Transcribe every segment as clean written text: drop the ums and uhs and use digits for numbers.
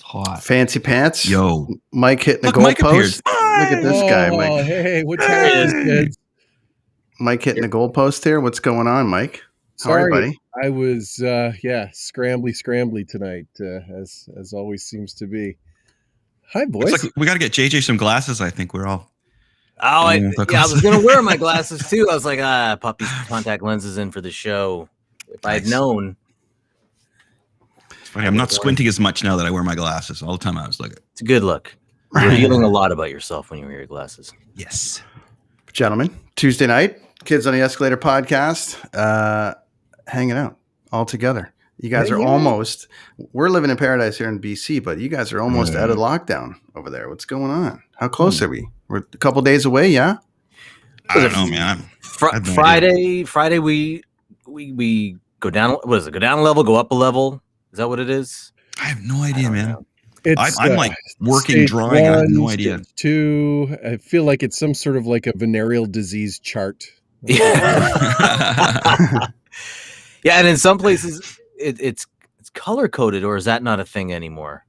Hot. Fancy pants. Yo. Mike hitting the goalpost. Look at this guy, Mike. Hey, what's happening, kids? Mike hitting the goalpost here. What's going on, Mike? How are you, buddy? I was, scrambly tonight, as always seems to be. Hi, boys. Like we got to get JJ some glasses. I think we're all. I was going to wear my glasses too. I was like, Puppy's contact lenses in for the show. If I had known. It's funny. I'm not squinting as much now that I wear my glasses. All the time I was like, it's a good look. You're revealing a lot about yourself when you wear your glasses. Yes. Gentlemen, Tuesday night, Kids on the Escalator podcast, hanging out all together. You guys are almost, we're living in paradise here in BC, but you guys are almost out of lockdown over there. What's going on? How close are we? We're a couple days away, yeah? I don't know, man. Friday, we go down. What is it? Go down a level, go up a level. Is that what it is? I have no idea, man. I'm like working drawing. I have no idea. Two, I feel like it's some sort of like a venereal disease chart. Yeah. Yeah, and in some places it's color coded, or is that not a thing anymore?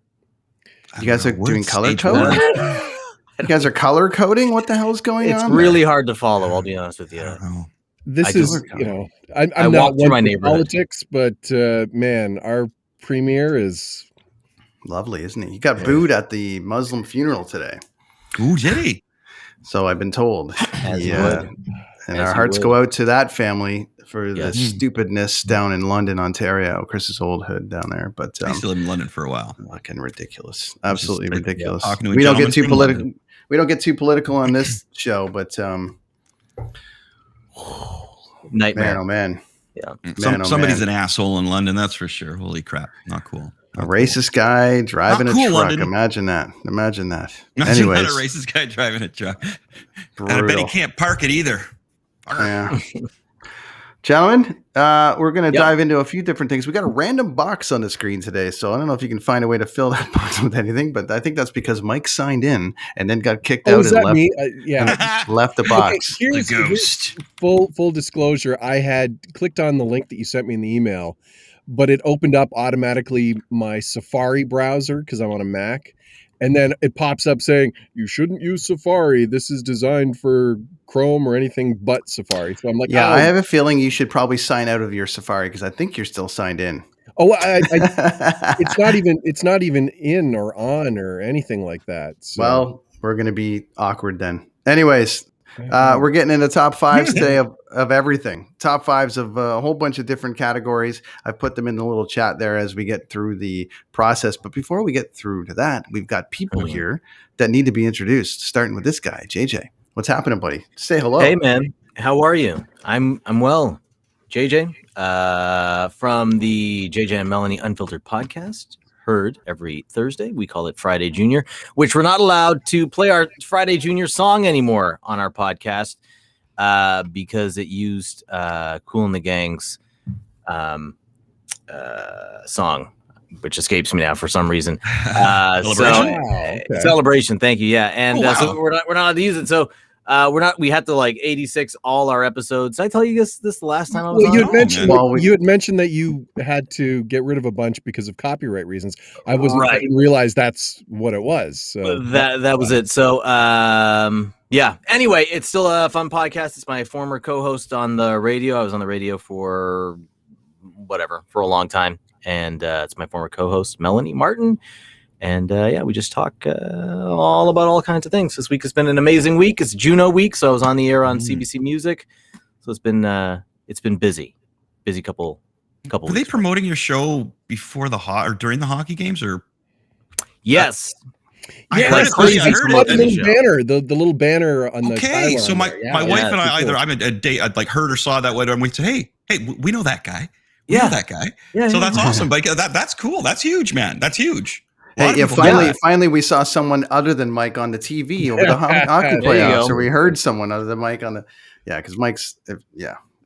You guys are doing color code? You guys are color coding? What the hell is going on? It's really hard to follow, I'll be honest with you. This is, I'm not one for politics, but man, our premier is lovely, isn't he? He got booed at the Muslim funeral today. Ooh, did he? So I've been told. And our hearts go out to that family for the stupidness down in London, Ontario. Chris's old hood down there. But I used to live in London for a while. Fucking ridiculous. Absolutely ridiculous. We don't get too political. We don't get too political on this show, but nightmare. Man, oh man. Yeah. Somebody's an asshole in London, that's for sure. Holy crap. Not cool. A racist guy driving a truck. London. Imagine that. Anyways, not a racist guy driving a truck. And I bet he can't park it either. Yeah. Gentlemen, we're going to dive into a few different things. We got a random box on the screen today, so I don't know if you can find a way to fill that box with anything, but I think that's because Mike signed in and then got kicked out and left, left the box. Okay, here's the ghost. Full disclosure, I had clicked on the link that you sent me in the email, but it opened up automatically my Safari browser because I'm on a Mac. And then it pops up saying, you shouldn't use Safari. This is designed for Chrome or anything but Safari. So I'm like, I have a feeling you should probably sign out of your Safari because I think you're still signed in. Oh, it's not even in or on or anything like that. So. Well, we're going to be awkward then. Anyways, we're getting into top fives today of everything. Top fives of a whole bunch of different categories. I've put them in the little chat there as we get through the process. But before we get through to that, we've got people here that need to be introduced, starting with this guy, JJ. What's happening, buddy? Say hello. Hey, man. How are you? I'm well. JJ from the JJ and Melanie Unfiltered podcast. Heard every Thursday. We call it Friday Junior, which we're not allowed to play our Friday Junior song anymore on our podcast because it used Kool and the Gang's song, which escapes me now for some reason. Celebration. Thank you. Yeah, and so we're not allowed to use it. So we had to like 86 all our episodes. Did I tell you this the last time I was on? You had mentioned that you had to get rid of a bunch because of copyright reasons. I didn't realize that's what it was. So that was it. So Anyway, it's still a fun podcast. It's my former co-host on the radio. I was on the radio for a long time, and it's my former co-host Melanie Martin. And we just talk all about all kinds of things. This week has been an amazing week. It's Juno week, so I was on the air on CBC Music. So it's been busy couple. Were they promoting your show before or during the hockey games, or? Yes. I heard the little banner on the. Okay, so my wife and I I'd like heard or saw that later, and we say, hey, we know that guy. We know that guy. Yeah, so that's awesome. But that's cool. That's huge, man. That's huge. Hey, finally, we saw someone other than Mike on the TV over the hockey playoffs, or we heard someone other than Mike on the. Yeah, because Mike's.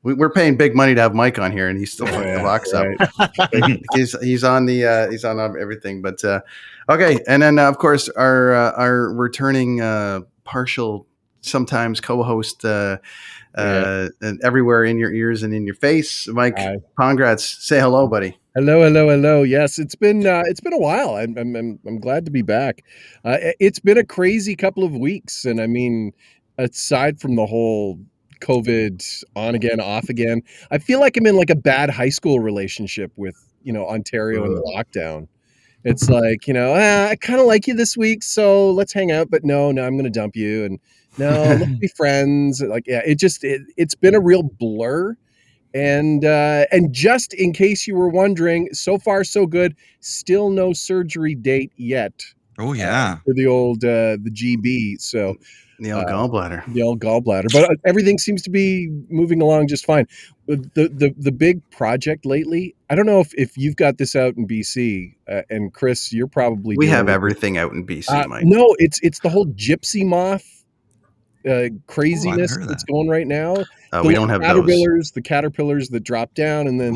We're paying big money to have Mike on here, and he's still putting the box up. He's on everything. But okay, and then of course our returning partial sometimes co-host and everywhere in your ears and in your face, Mike Pongracz. Say hello, buddy. Hello. Yes, it's been a while. I'm glad to be back. It's been a crazy couple of weeks, and I mean, aside from the whole COVID on again, off again, I feel like I'm in like a bad high school relationship with Ontario and the lockdown. It's like I kind of like you this week, so let's hang out. But no, I'm going to dump you, and no, let's be friends. Like it's been a real blur. And just in case you were wondering, so far so good. Still no surgery date yet. Oh yeah, for the old the GB. So the old gallbladder. But everything seems to be moving along just fine. The big project lately. I don't know if you've got this out in BC, and Chris, you're probably we have everything out in BC, Mike. No, it's the whole gypsy moth craziness that's going right now. We don't have caterpillars, the caterpillars that drop down and then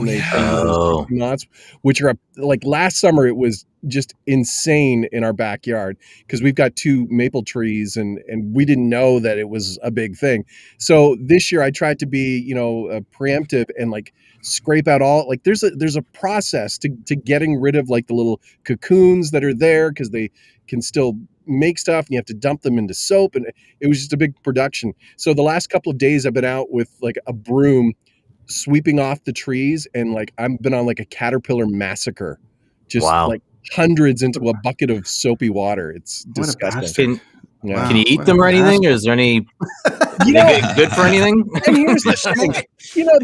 moths, which are like last summer. It was just insane in our backyard because we've got 2 maple trees and we didn't know that it was a big thing. So this year I tried to be preemptive and like scrape out all like there's a process to getting rid of like the little cocoons that are there because they can still make stuff and you have to dump them into soap, and it was just a big production. So the last couple of days I've been out with like a broom sweeping off the trees, and like I've been on like a caterpillar massacre, just like hundreds into a bucket of soapy water. It's disgusting. Can you eat them or anything? Or is there any good for anything? And here's the thing,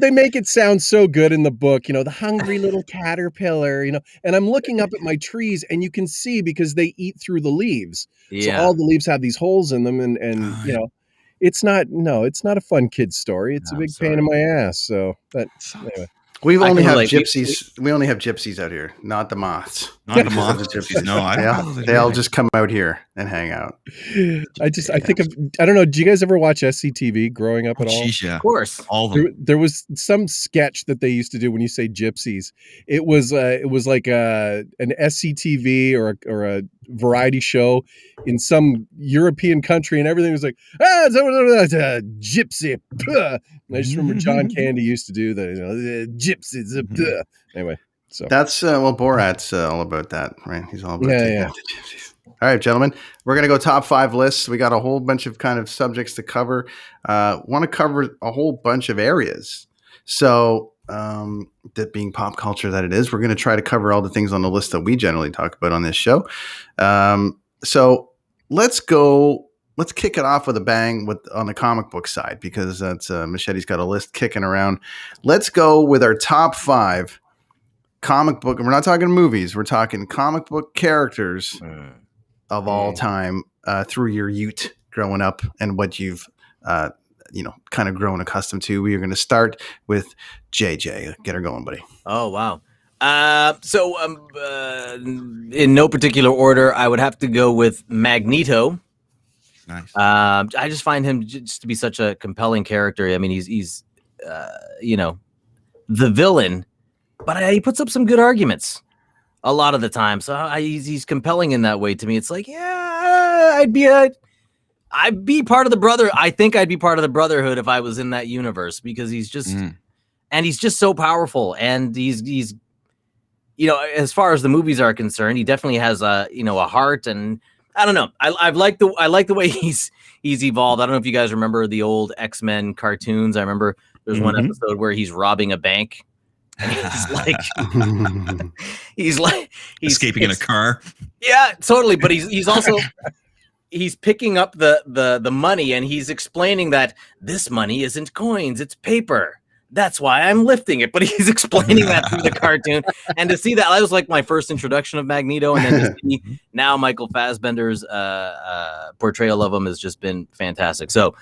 they make it sound so good in the book, the hungry little caterpillar, and I'm looking up at my trees and you can see because they eat through the leaves. Yeah. So all the leaves have these holes in them and it's not a fun kid's story. It's a big pain in my ass. So, but anyway. We only have gypsies. We only have gypsies out here, not the moths. Not the moths. Gypsies. No, I don't know. They all just come out here and hang out. I don't know. Do you guys ever watch SCTV growing up at all? Geez, yeah. Of course. All of them. There was some sketch that they used to do when you say gypsies. It was like an SCTV or a variety show in some European country, and everything was like, gypsy. And I just remember John Candy used to do the gypsies. Anyway, so that's Borat's all about that, right? He's all about the gypsies. All right, gentlemen, we're gonna go top 5 lists. We got a whole bunch of kind of subjects to cover. Want to cover a whole bunch of areas. So that being pop culture that it is, we're going to try to cover all the things on the list that we generally talk about on this show. So let's kick it off with a bang on the comic book side, because that's Machete's got a list kicking around. Let's go with our top 5 comic book. And we're not talking movies. We're talking comic book characters of all time through your youth growing up and what you've kind of grown accustomed to. We are going to start with JJ. Get her going, buddy. Oh, wow. So in no particular order, I would have to go with Magneto. Nice. I just find him just to be such a compelling character. I mean, he's the villain, but he puts up some good arguments a lot of the time. So he's compelling in that way to me. It's like, I'd be part of the brother. I think I'd be part of the Brotherhood if I was in that universe, because he's just, and he's just so powerful. And he's, as far as the movies are concerned, he definitely has a heart. And I don't know. I like the way he's evolved. I don't know if you guys remember the old X-Men cartoons. I remember there's one episode where he's robbing a bank. And he's escaping in a car. Yeah, totally. But he's also he's picking up the money, and he's explaining that this money isn't coins, it's paper. That's why I'm lifting it. But he's explaining that through the cartoon. And to see that was like my first introduction of Magneto. And then to see now Michael Fassbender's portrayal of him has just been fantastic. So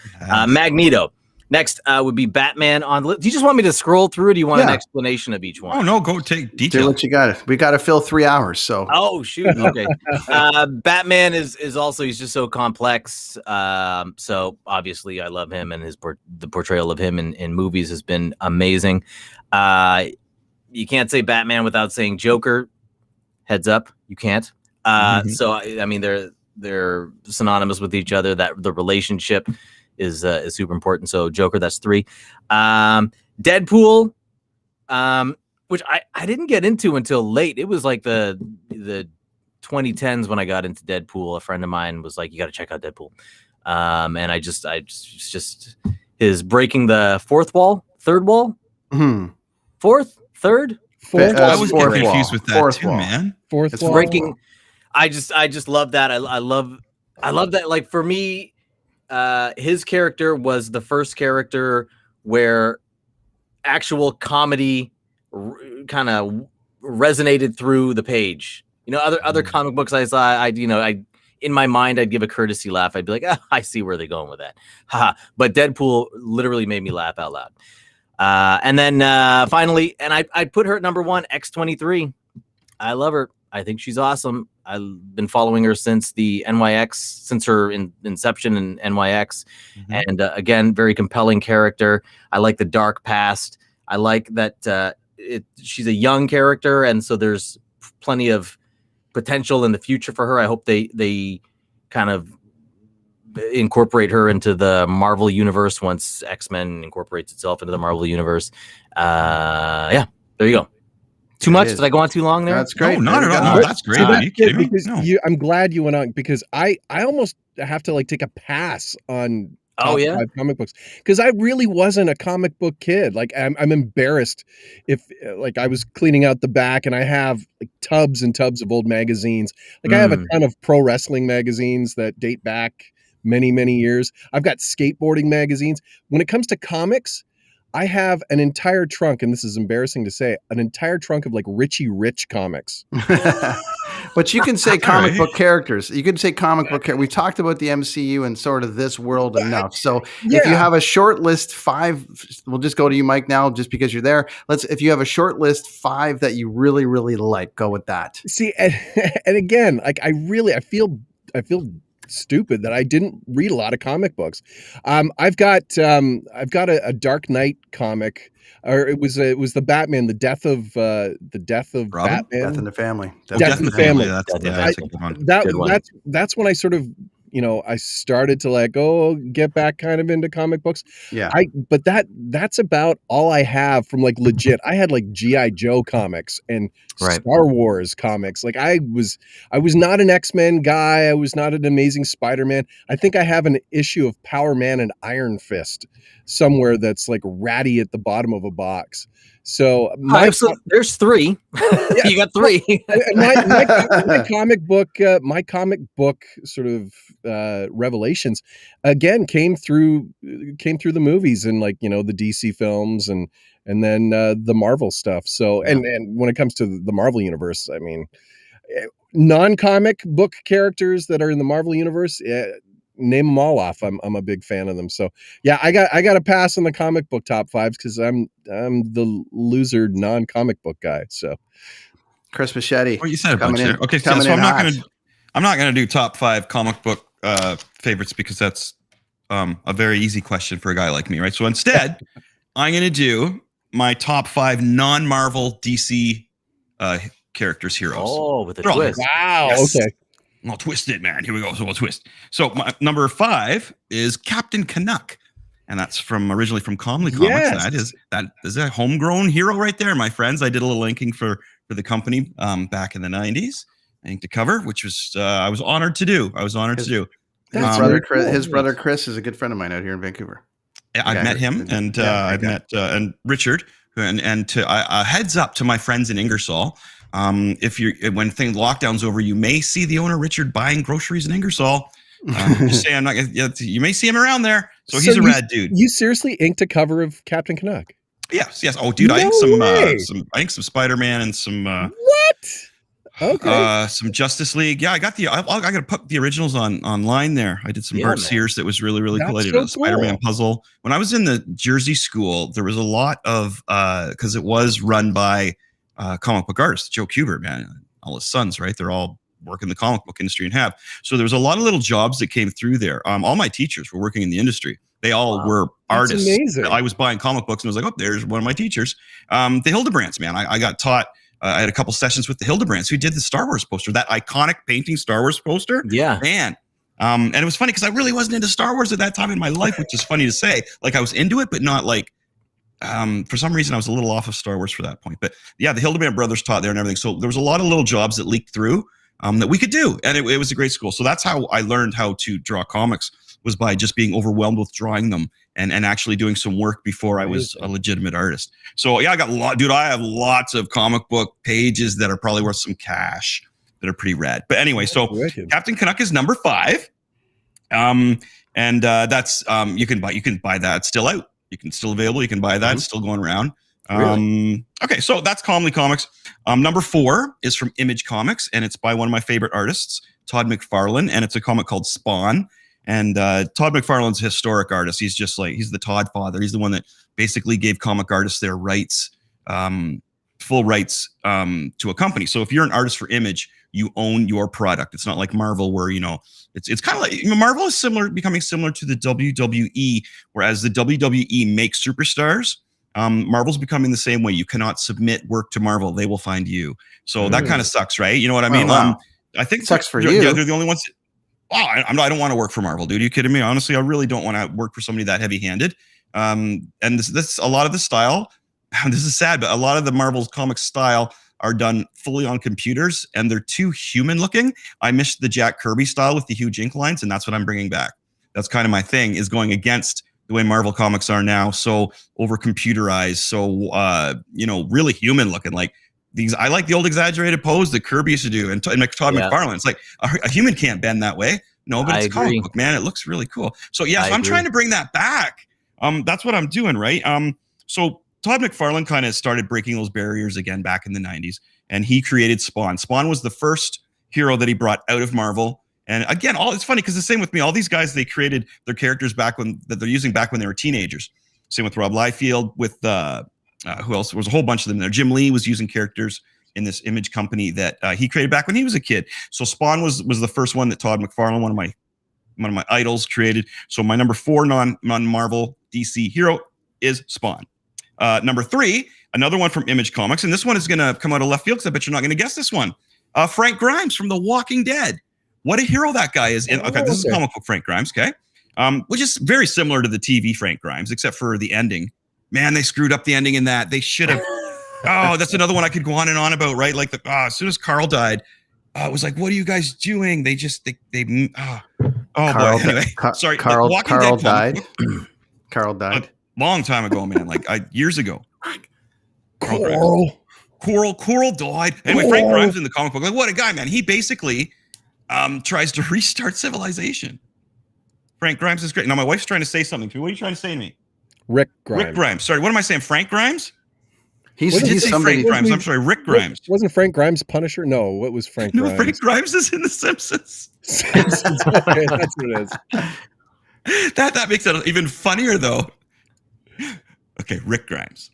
Magneto. Next would be Batman on. Do you just want me to scroll through, or do you want an explanation of each one? Oh, no, go take detail. Do what you got. We got to fill 3 hours. So. Oh, shoot. Okay. Batman is also, he's just so complex. So obviously I love him, and the portrayal of him in movies has been amazing. You can't say Batman without saying Joker. Heads up. You can't. So, I mean, they're synonymous with each other, that the relationship is super important. So Joker, that's 3. Deadpool. which I didn't get into until late. It was like the 2010s when I got into Deadpool. A friend of mine was like, "You got to check out Deadpool," and I just his breaking the third wall, fourth. I was getting confused with that fourth too, wall. man. Fourth It's wall. breaking. I just love that. I love that. Like for me, his character was the first character where actual comedy kind of resonated through the page. You know, other comic books I saw, in my mind, I'd give a courtesy laugh. I'd be like, I see where they're going with that. But Deadpool literally made me laugh out loud. And then finally, and I'd put her at number 1, X-23. I love her. I think she's awesome. I've been following her since the NYX, since her inception in NYX. Mm-hmm. And again, very compelling character. I like the dark past. I like that she's a young character, and so there's plenty of potential in the future for her. I hope they kind of incorporate her into the Marvel universe once X-Men incorporates itself into the Marvel universe. Yeah, there you go. Too much? Did I go on too long there? That's great. No, not at all. No, that's great. Are you kidding me? Because I'm glad you went on, because I almost have to like take a pass on top 5 comic books, because I really wasn't a comic book kid. Like I'm embarrassed if like I was cleaning out the back and I have like tubs and tubs of old magazines. Like I have a ton of pro wrestling magazines that date back many years. I've got skateboarding magazines. When it comes to comics, I have an entire trunk, and this is embarrassing to say, an entire trunk of like Richie Rich comics. But you can say comic book characters. You can say comic book characters. We talked about the MCU and sort of this world enough. So if you have a short list, 5, we'll just go to you, Mike, now, just because you're there. If you have a short list, 5 that you really, really like, go with that. See, and again, like I feel stupid that I didn't read a lot of comic books. I've got a Dark Knight comic, or it was the Batman, the death of Robin? Batman, Death in the Family. Death in the Family. That's a good one. That's when I sort of, I started to like, get back kind of into comic books. Yeah. But that's about all I have from like legit. I had like G.I. Joe comics and Star Wars comics. Like I was not an X-Men guy. I was not an Amazing Spider-Man. I think I have an issue of Power Man and Iron Fist somewhere that's like ratty at the bottom of a box. So there's 3. Yeah. You got 3. my comic book sort of revelations again came through the movies and like the DC films and then the Marvel stuff. So and when it comes to the Marvel universe, I mean, non-comic book characters that are in the Marvel universe, name them all off. I'm a big fan of them. So yeah, I got to pass on the comic book top 5s because I'm the loser non-comic book guy. So Chris Machete. Well, you said a bunch there. Okay, so I'm not gonna do top 5 comic book favorites because that's a very easy question for a guy like me, right? So instead, I'm gonna do my top 5 non-Marvel DC characters, heroes. Oh, with a twist! Wow. Yes. Okay. I'll twist it, man. Here we go. So we'll twist. So my number 5 is Captain Canuck, and that's originally from Comley Comics. Yes. That is a homegrown hero right there, my friends. I did a little inking for the company back in the 90s. I inked a cover, which was I was honored to do. His brother Chris is a good friend of mine out here in Vancouver. I've met him, and I've met and Richard, and to heads up to my friends in Ingersoll. When lockdown's over, you may see the owner Richard buying groceries in Ingersoll. Just saying, you may see him around there. So he's a rad dude. You seriously inked a cover of Captain Canuck? Yes. Oh, dude, I inked some Spider-Man and some some Justice League. Yeah, I got to put the originals online there. I did some Bert Sears that was really cool. I did a Spider-Man puzzle. When I was in the Jersey school, there was a lot of because it was run by comic book artist Joe Kubert, man, all his sons, right? They're all work in the comic book industry and have. So there was a lot of little jobs that came through there. All my teachers were working in the industry. They all were artists. That's amazing. I was buying comic books and I was like, there's one of my teachers. The Hildebrands, man. I got taught. I had a couple sessions with the Hildebrands who did the Star Wars poster, that iconic painting Star Wars poster. Yeah, man. And it was funny because I really wasn't into Star Wars at that time in my life, which is funny to say. Like I was into it, but not like for some reason I was a little off of Star Wars for that point. But yeah, the Hildebrandt brothers taught there and everything. So there was a lot of little jobs that leaked through that we could do. And it was a great school. So that's how I learned how to draw comics, was by just being overwhelmed with drawing them and actually doing some work before I was a legitimate artist. So yeah, I have lots of comic book pages that are probably worth some cash that are pretty rad. But anyway, so Captain Canuck is number 5. That's you can buy that. It's still out. It's still available. You can buy that. It's still going around. Really? Okay, so that's Calmly Comics. Number 4 is from Image Comics, and it's by one of my favorite artists, Todd McFarlane, and it's a comic called Spawn. And Todd McFarlane's a historic artist. He's just like, he's the Todd father. He's the one that basically gave comic artists their rights, full rights to a company. So if you're an artist for Image, you own your product. It's not like Marvel where, it's kind of like, Marvel is becoming similar to the WWE, whereas the WWE makes superstars. Marvel's becoming the same way. You cannot submit work to Marvel. They will find you. So that kind of sucks, right? You know what I mean? Wow. I think it sucks for you. Yeah, they're the only ones. Wow, I don't want to work for Marvel, dude. Are you kidding me? Honestly, I really don't want to work for somebody that heavy-handed. And this a lot of the style, this is sad, but a lot of the Marvel's comic style are done fully on computers, and they're too human-looking. I missed the Jack Kirby style with the huge ink lines, and that's what I'm bringing back. That's kind of my thing, is going against the way Marvel comics are now, so over-computerized, so really human-looking. Like these, I like the old exaggerated pose that Kirby used to do, and Todd McFarlane. It's like a human can't bend that way. No, but it's a comic book, man. It looks really cool. So yeah, I'm trying to bring that back. That's what I'm doing, right? So Todd McFarlane kind of started breaking those barriers again back in the 90s, and he created Spawn. Spawn was the first hero that he brought out of Marvel. And again, it's funny because the same with me. All these guys, they created their characters that they're using back when they were teenagers. Same with Rob Liefeld, with who else? There was a whole bunch of them there. Jim Lee was using characters in this Image company that he created back when he was a kid. So Spawn was the first one that Todd McFarlane, one of my idols, created. So my number 4 non-Marvel DC hero is Spawn. Number 3, another one from Image Comics, and this one is going to come out of left field because I bet you're not going to guess this one. Frank Grimes from The Walking Dead. What a hero that guy is. Okay, this is comic book Frank Grimes, okay? Which is very similar to the TV Frank Grimes, except for the ending. Man, they screwed up the ending in that. They should have. Oh, that's another one I could go on and on about, right? Like as soon as Carl died, it was like, what are you guys doing? They Carl, boy. Anyway, sorry. Carl died. Carl died. A long time ago, man. Like years ago. Coral died. Anyway, Frank Grimes in the comic book. Like, what a guy, man. He basically tries to restart civilization. Frank Grimes is great. Now, my wife's trying to say something to me. What are you trying to say to me? Rick Grimes. Sorry, what am I saying? Frank Grimes? He's somebody. Frank Grimes. I'm sorry, Rick Grimes. Wasn't Frank Grimes Punisher? No, what was Frank Grimes? No, Frank Grimes is in The Simpsons. Simpsons. Okay, that's what it is. That makes it even funnier, though. Okay, Rick Grimes.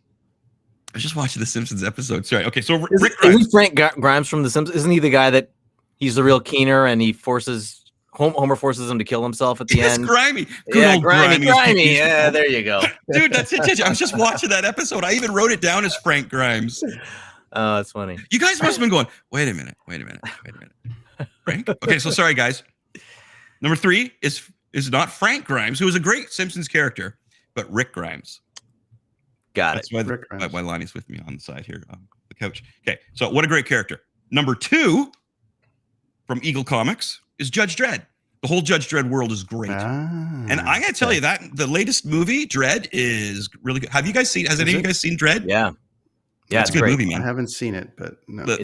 I was just watching The Simpsons episode. Sorry. Okay, so Rick Grimes. Is Frank Grimes from The Simpsons? Isn't he the guy that he's the real Keener and he Homer forces him to kill himself at the end? Grimy. Grimy. Yeah, there you go. Dude, that's it. I was just watching that episode. I even wrote it down as Frank Grimes. Oh, that's funny. You guys must have been going, wait a minute. Frank? Okay, so sorry, guys. Number 3 is not Frank Grimes, who was a great Simpsons character, but Rick Grimes. That's why Lonnie's with me on the side here on the couch. Okay, so what a great character. Number 2 from Eagle Comics is Judge Dredd. The whole Judge Dredd world is great. And I gotta tell you that the latest movie, Dredd, is really good. Has any of you guys seen Dredd? Yeah. It's a good movie, man. I haven't seen it, but no. Go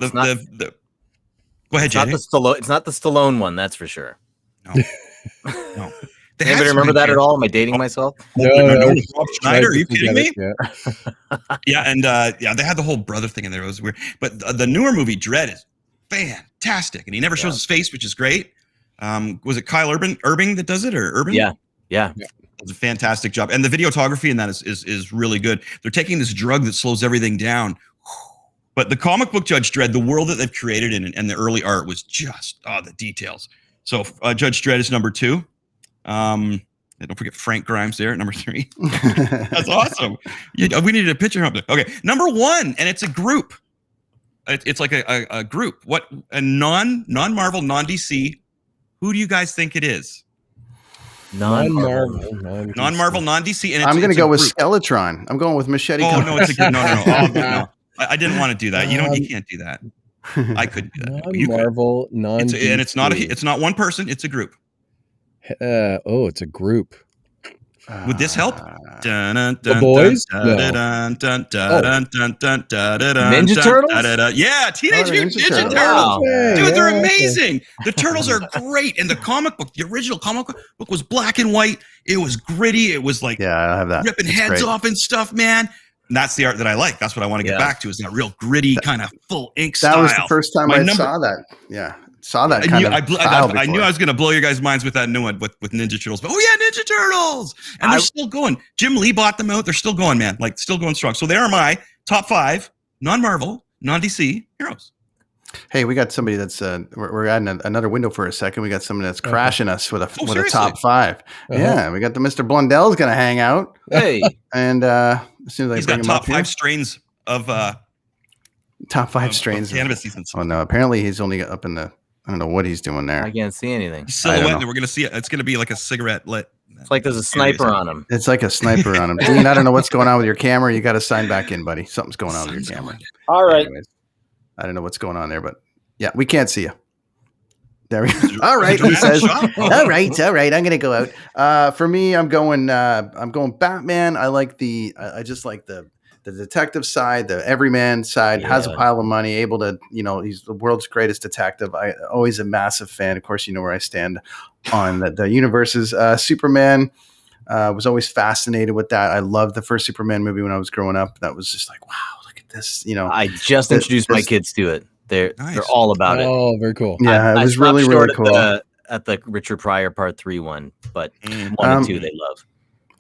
ahead, Jay. It's not the Stallone one, that's for sure. No. Anybody remember that at all? Am I dating myself? No. Rob Schneider, are you kidding me? Yeah, and they had the whole brother thing in there. It was weird. But the newer movie, Dredd, is fantastic. And he never shows his face, which is great. Was it Kyle Irving that does it, or Urban? Yeah. It's a fantastic job. And the videography in that is really good. They're taking this drug that slows everything down. But the comic book Judge Dredd, the world that they've created and the early art was just the details. So Judge Dredd is number 2. Don't forget Frank Grimes there at number 3. That's awesome. We needed a picture of it. Okay, number 1, and it's a group. It's like a group. What a non-Marvel, non-DC. Who do you guys think it is? Non-Marvel, non-DC. And I'm going to go with Skeletron. I'm going with Machete Comics. No, it's a good. No. Oh, no. I didn't want to do that. You can't do that. I couldn't do that. Non-Marvel, non-DC. And it's not one person. It's a group. It's a group. Would this help? The boys? Ninja Turtles? Yeah, Teenage Mutant Ninja Turtles. Wow. Dude, they're amazing. The Turtles are great. And the comic book, the original comic book was black and white. It was gritty. It was like I have that. Ripping heads off and stuff, man. And that's the art that I like. That's what I want to get back to, is that real gritty kind of full ink style. That was the first time I saw that. Yeah. Saw that kind of style before. I knew I was going to blow your guys' minds with that new one with Ninja Turtles. But Ninja Turtles! And they're still going. Jim Lee bought them out. They're still going, man. Like, still going strong. So they are my top 5 non-Marvel, non-DC heroes. Hey, we got somebody that's we're adding another window for a second. We got somebody that's crashing us with a top 5. Yeah, we got the Mr. Blundell's going to hang out. Hey, and as soon as he's got top 5 strains of top 5 strains of cannabis seasons. Oh no, apparently he's only up in the. I don't know what he's doing there. I can't see anything. Silhouette. We're going to see it. It's going to be like a cigarette lit. It's like there's a sniper on him. It's like a sniper on him. Dean, I don't know what's going on with your camera. You got to sign back in, buddy. Something's going on with your camera. All right. Anyways, I don't know what's going on there, but yeah, we can't see you. There we go. All right, he says. All right. I'm going to go out. For me, I'm going Batman. I just like the detective side, the everyman side, has a pile of money, able to, he's the world's greatest detective. I always a massive fan. Of course, you know where I stand on the universes. Superman, was always fascinated with that. I loved the first Superman movie when I was growing up. That was just like, wow, look at this. I just introduced my kids to it. They're all about it. Oh, very cool. Yeah, it was really, really cool. At the Richard Pryor Part 3 one, but 1 and 2 they love.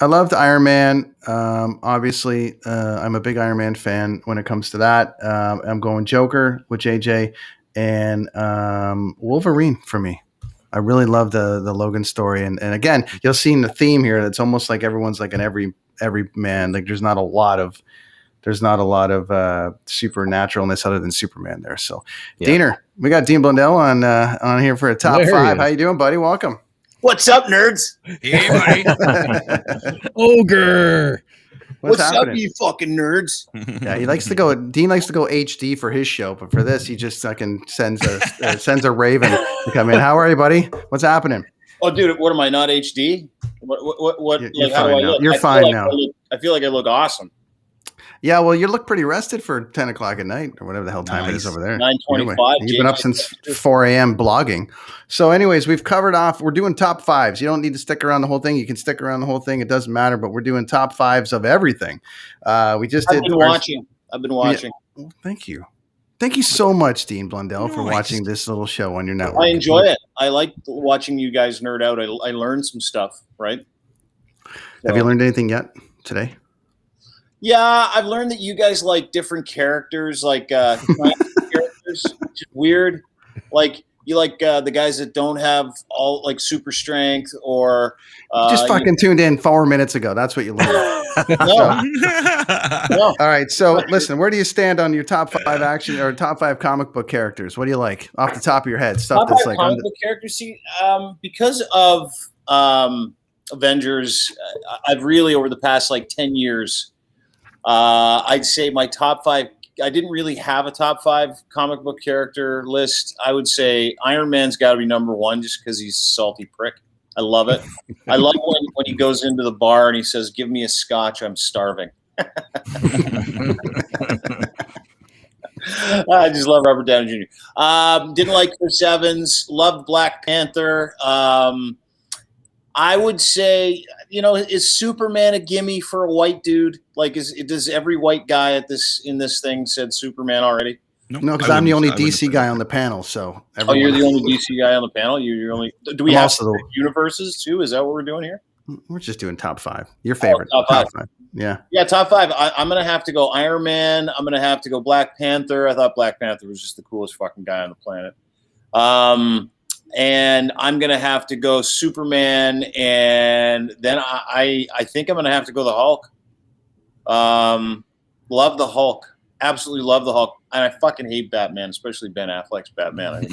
I loved Iron Man. Obviously, I'm a big Iron Man fan when it comes to that. I'm going Joker with JJ and Wolverine for me. I really love the Logan story. And again, you'll see in the theme here, it's almost like everyone's like an every man. Like there's not a lot of supernaturalness other than Superman there. So Diener, we got Dean Blundell on here for a top 5. How you doing, buddy? Welcome. What's up, nerds? Hey, buddy. Ogre. What's up, you fucking nerds? Yeah, Dean likes to go HD for his show, but for this, he just fucking sends a raven to come in. How are you, buddy? What's happening? Oh, dude, what am I, not HD? What You're how do I look? You're fine now. I feel like I look awesome. Yeah, well, you look pretty rested for 10 o'clock at night or whatever the hell time it is over there. 9:25. You've been up since 4 a.m. blogging. So anyways, we've covered off. We're doing top 5s. You don't need to stick around the whole thing. You can stick around the whole thing. It doesn't matter, but we're doing top 5s of everything. I've been watching. Yeah, thank you. Thank you so much, Dean Blundell, for watching this little show on your network. I enjoy it. I like watching you guys nerd out. I learned some stuff, right? Have you learned anything yet today? Yeah, I've learned that you guys like different characters, like characters, which is weird. Like you like the guys that don't have all like super strength, or just fucking tuned in 4 minutes ago. That's what you learned. No. All right. So listen, where do you stand on your top 5 action or top 5 comic book characters? What do you like off the top of your head? Stuff that's like comic book characters. See, because of Avengers, I've really over the past like 10 years. I'd say my top 5. I didn't really have a top 5 comic book character list. I would say Iron Man's got to be number 1 just because he's a salty prick. I love it. I love when he goes into the bar and he says, "Give me a scotch. I'm starving." I just love Robert Downey Jr. Didn't like Chris Evans. Loved Black Panther. I would say, is Superman a gimme for a white dude? Like, does every white guy in this thing said Superman already? No, because I'm the only DC guy on the panel. So you're the only DC guy on the panel. You're only. Do we have universes too? Is that what we're doing here? We're just doing top 5. Your favorite top 5. Yeah. Yeah, top 5. I'm gonna have to go Iron Man. I'm gonna have to go Black Panther. I thought Black Panther was just the coolest fucking guy on the planet. And I'm going to have to go Superman, and then I think I'm going to have to go the Hulk. Love the Hulk. Absolutely love the Hulk. And I fucking hate Batman, especially Ben Affleck's Batman.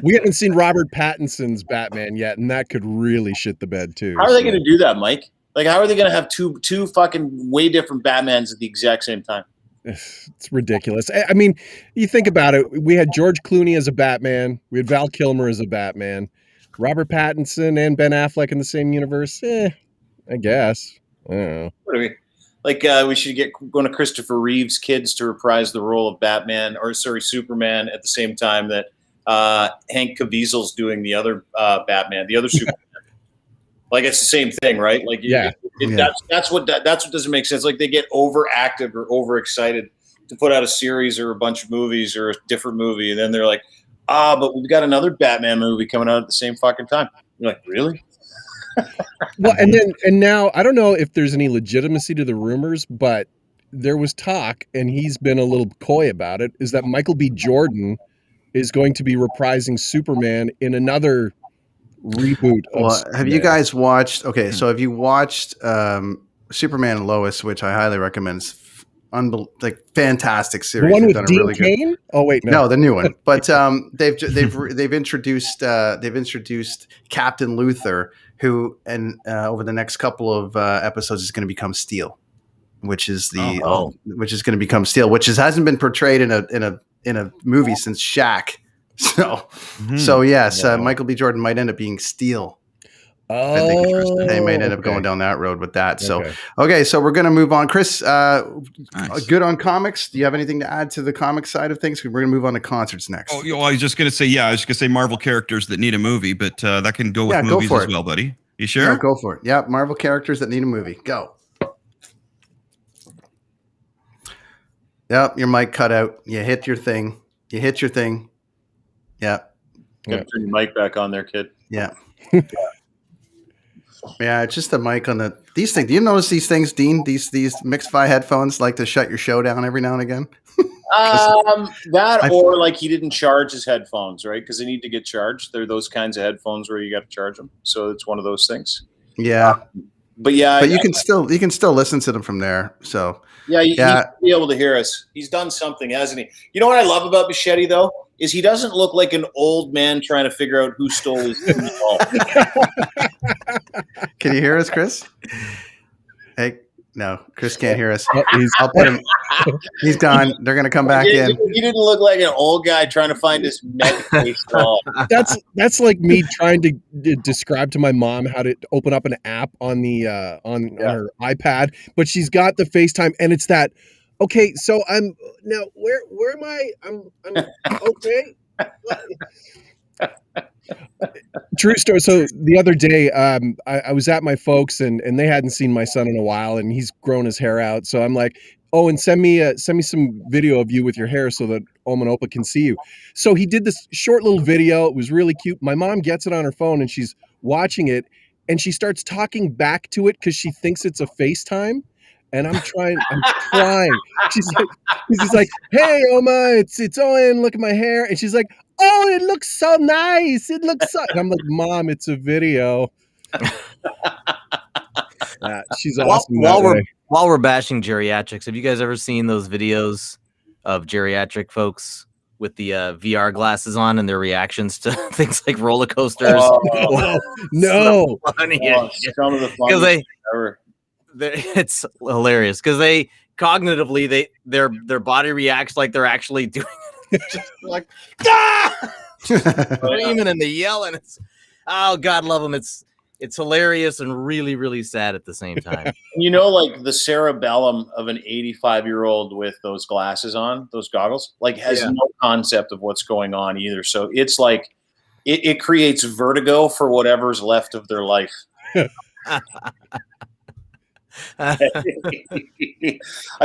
We haven't seen Robert Pattinson's Batman yet, and that could really shit the bed too. How are they going to do that, Mike? Like, how are they going to have two fucking way different Batmans at the exact same time? It's ridiculous. I mean, you think about it. We had George Clooney as a Batman. We had Val Kilmer as a Batman. Robert Pattinson and Ben Affleck in the same universe. I guess. I don't know. What do we? Like, we should get one of Christopher Reeve's kids to reprise the role of Superman at the same time that Hank Caviezel's doing the other Batman, the other Superman. Like, it's the same thing, right? Like, that's what doesn't make sense. Like, they get overactive or overexcited to put out a series or a bunch of movies or a different movie, and then they're like, but we've got another Batman movie coming out at the same fucking time. You're like, really? Well, and now I don't know if there's any legitimacy to the rumors, but there was talk, and he's been a little coy about it, is that Michael B. Jordan is going to be reprising Superman in another reboot. Have you guys watched? Okay, so have you watched Superman and Lois, which I highly recommend? It's fantastic series. The one with Dean Cain? Oh wait, no, the new one. But they've introduced Captain Luthor, who over the next couple of episodes is going to become Steel, which is which is going to become Steel, which hasn't been portrayed in a movie since Shaq. So yes, Michael B. Jordan might end up being Steel. I think they might end up going down that road with that. So, so we're going to move on. Chris, nice. Good on comics. Do you have anything to add to the comic side of things? We're going to move on to concerts next. Oh, I was just going to say, I was going to say Marvel characters that need a movie, but that can go with movies as well, buddy. You sure? Yeah, go for it. Yeah, Marvel characters that need a movie. Go. Yep, your mic cut out. You hit your thing. Yeah. Turn your mic back on there, kid. Yeah. Yeah, it's just the mic on these things. Do you notice these things, Dean? These Mix-Fi headphones like to shut your show down every now and again? Or like he didn't charge his headphones, right? Because they need to get charged. They're those kinds of headphones where you got to charge them. So it's one of those things. Yeah. But you can still listen to them from there. So he'll be able to hear us. He's done something, hasn't he? You know what I love about Machete though? Is he doesn't look like an old man trying to figure out who stole his ball. Can you hear us, Chris? Hey, no, Chris can't hear us. I'll put him. He's gone. They're going to come back in. He didn't look like an old guy trying to find his medication. That's like me trying to describe to my mom how to open up an app on the on her iPad, but she's got the FaceTime, and it's that. Okay, so I'm now. Where am I? I'm okay. True story. So the other day, I was at my folks, and they hadn't seen my son in a while, and he's grown his hair out. So I'm like, and send me some video of you with your hair so that Oma and Opa can see you. So he did this short little video. It was really cute. My mom gets it on her phone, and she's watching it, and she starts talking back to it because she thinks it's a FaceTime. And I'm trying. She's like, hey, Oma, it's Owen. Look at my hair. And she's like, oh, it looks so nice. It looks so. And I'm like, Mom, it's a video. She's awesome. While we're bashing geriatrics, have you guys ever seen those videos of geriatric folks with the VR glasses on and their reactions to things like roller coasters? No. Some of the funniest ever. It's hilarious because they cognitively their body reacts like they're actually doing it. Just like screaming and they yell, and it's God love them. It's hilarious and really, really sad at the same time. You know, like the cerebellum of an 85-year-old with those glasses on, those goggles, like has no concept of what's going on either. So it's like it creates vertigo for whatever's left of their life. I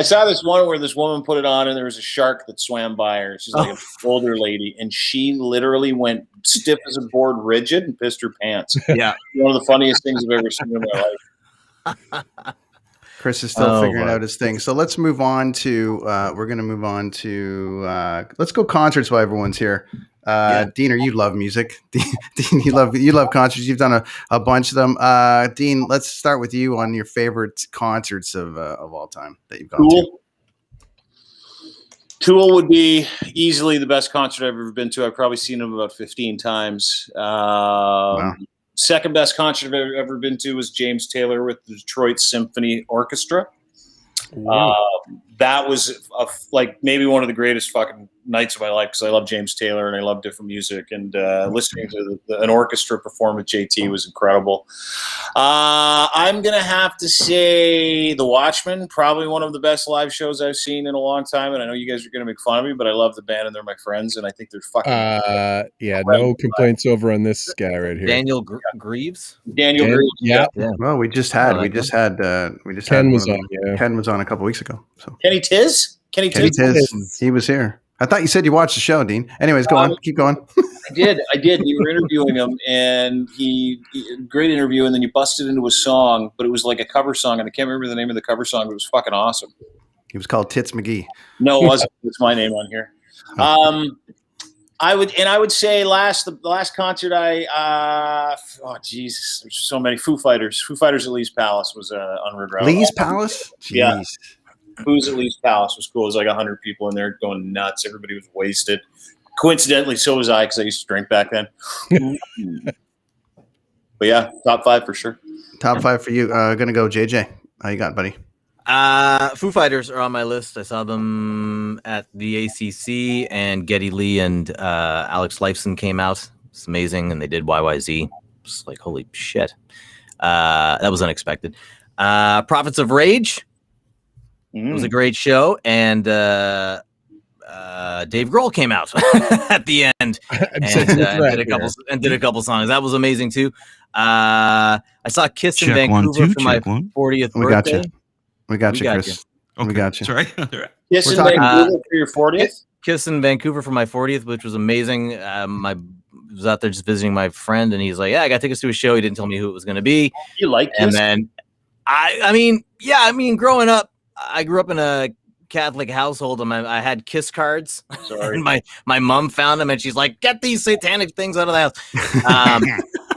saw this one where this woman put it on and there was a shark that swam by her. She's like an older lady, and she literally went stiff as a board, rigid, and pissed her pants. Yeah, one of the funniest things I've ever seen in my life. Chris is still figuring out his thing. So let's move on to let's go concerts while everyone's here. Dean, you love music. Dean, you love concerts. You've done a bunch of them. Dean, let's start with you on your favorite concerts of all time that you've gone Tool would be easily the best concert I've ever been to. I've probably seen them about 15 times. Wow. Second best concert I've ever been to was James Taylor with the Detroit Symphony Orchestra. That was like maybe one of the greatest fucking nights of my life because I love James Taylor and I love different music, and listening to an orchestra perform with JT was incredible. I'm gonna have to say The Watchmen, probably one of the best live shows I've seen in a long time, and I know you guys are gonna make fun of me, but I love the band and they're my friends, and I think they're fucking no complaints over on this guy right here. Daniel Greaves. Daniel Greaves. Yeah. Well, we just had Ken was on. Yeah. Ken was on a couple weeks ago. So Kenny Tiz. Kenny Tiz, he was here. I thought you said you watched the show, Dean. Anyways, go on. Keep going. I did. You were interviewing him, and he great interview, and then you busted into a song, but it was like a cover song, and I can't remember the name of the cover song, but it was fucking awesome. He was called Tits McGee. No, it wasn't. It's my name on here. I would say the last concert oh Jesus, there's so many. Foo Fighters at Lee's Palace was unregrettable. Lee's Palace? Jeez. Yeah. Who's at Lee's Palace was cool. It was like 100 people in there going nuts. Everybody was wasted. Coincidentally, so was I because I used to drink back then. But yeah, top 5 for sure. Top 5 for you. Gonna go JJ. How you got, buddy? Foo Fighters are on my list. I saw them at the ACC, and Geddy Lee and Alex Lifeson came out. It's amazing, and they did YYZ. It's like, holy shit. That was unexpected. Prophets of Rage. It was a great show, and Dave Grohl came out at the end and did a couple songs. That was amazing too. I saw Kiss in Vancouver for my 40th birthday. We got you, Chris. Okay. We got you. Sorry. Kiss in Vancouver for your 40th? Kiss in Vancouver for my 40th, which was amazing. I was out there just visiting my friend, and he's like, "Yeah, I got tickets to a show." He didn't tell me who it was going to be. You like Kiss? And then I mean, growing up, I grew up in a Catholic household, and I had Kiss cards. Sorry. And my mom found them, and she's like, "Get these satanic things out of the house."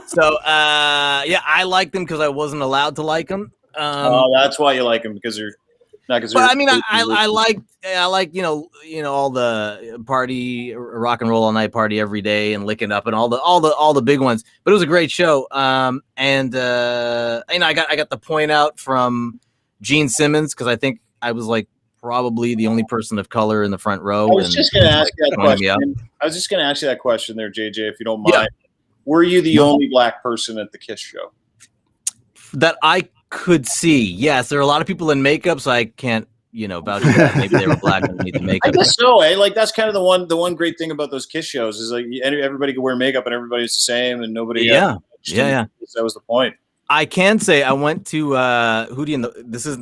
So I liked them because I wasn't allowed to like them. That's why you like them, because you're not. Because I mean, I like all the party, rock and roll all night party every day, and Licking Up, and all the big ones. But it was a great show. I got the point out from Gene Simmons, because I think I was like probably the only person of color in the front row. I was just going to ask that question. I was just going to ask you that question there, JJ, if you don't mind. Yeah. Were you the only black person at the Kiss show? That I could see. Yes, there are a lot of people in makeup, so I can't, vouch for that. Maybe they were black underneath the makeup. I guess so, eh? Like, that's kind of the one great thing about those Kiss shows is like everybody could wear makeup and everybody's the same, and nobody. Yeah. That was the point. I can say I went to Hootie and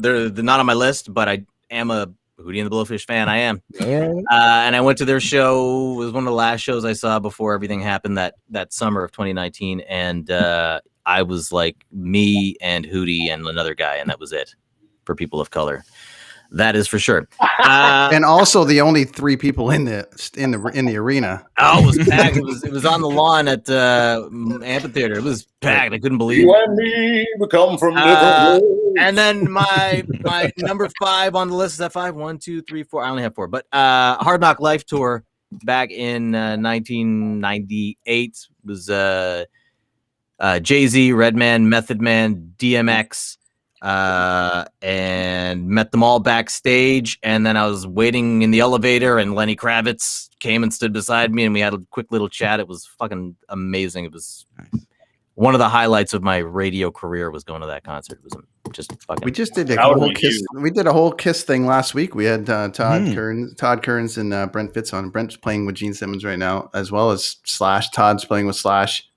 they're not on my list, but I am a Hootie and the Blowfish fan. I am. And I went to their show. It was one of the last shows I saw before everything happened that summer of 2019. And I was like me and Hootie and another guy, and that was it for people of color. That is for sure. And also the only 3 people in the arena. Oh, it was packed. It was on the lawn at amphitheater. It was packed. I couldn't believe it. You and me, we come from different roads. And then my number 5 on the list, is that 5? 1, 2, 3, 4. I only have 4. But Hard Knock Life tour back in 1998 was Jay-Z, Redman, Method Man, DMX. And met them all backstage, and then I was waiting in the elevator, and Lenny Kravitz came and stood beside me, and we had a quick little chat. It was fucking amazing. It was one of the highlights of my radio career, was going to that concert. It was just fucking. We just did a whole Kiss. We did a whole Kiss thing last week. We had Todd Kearns and Brent Fitz on. Brent's playing with Gene Simmons right now, as well as Slash. Todd's playing with Slash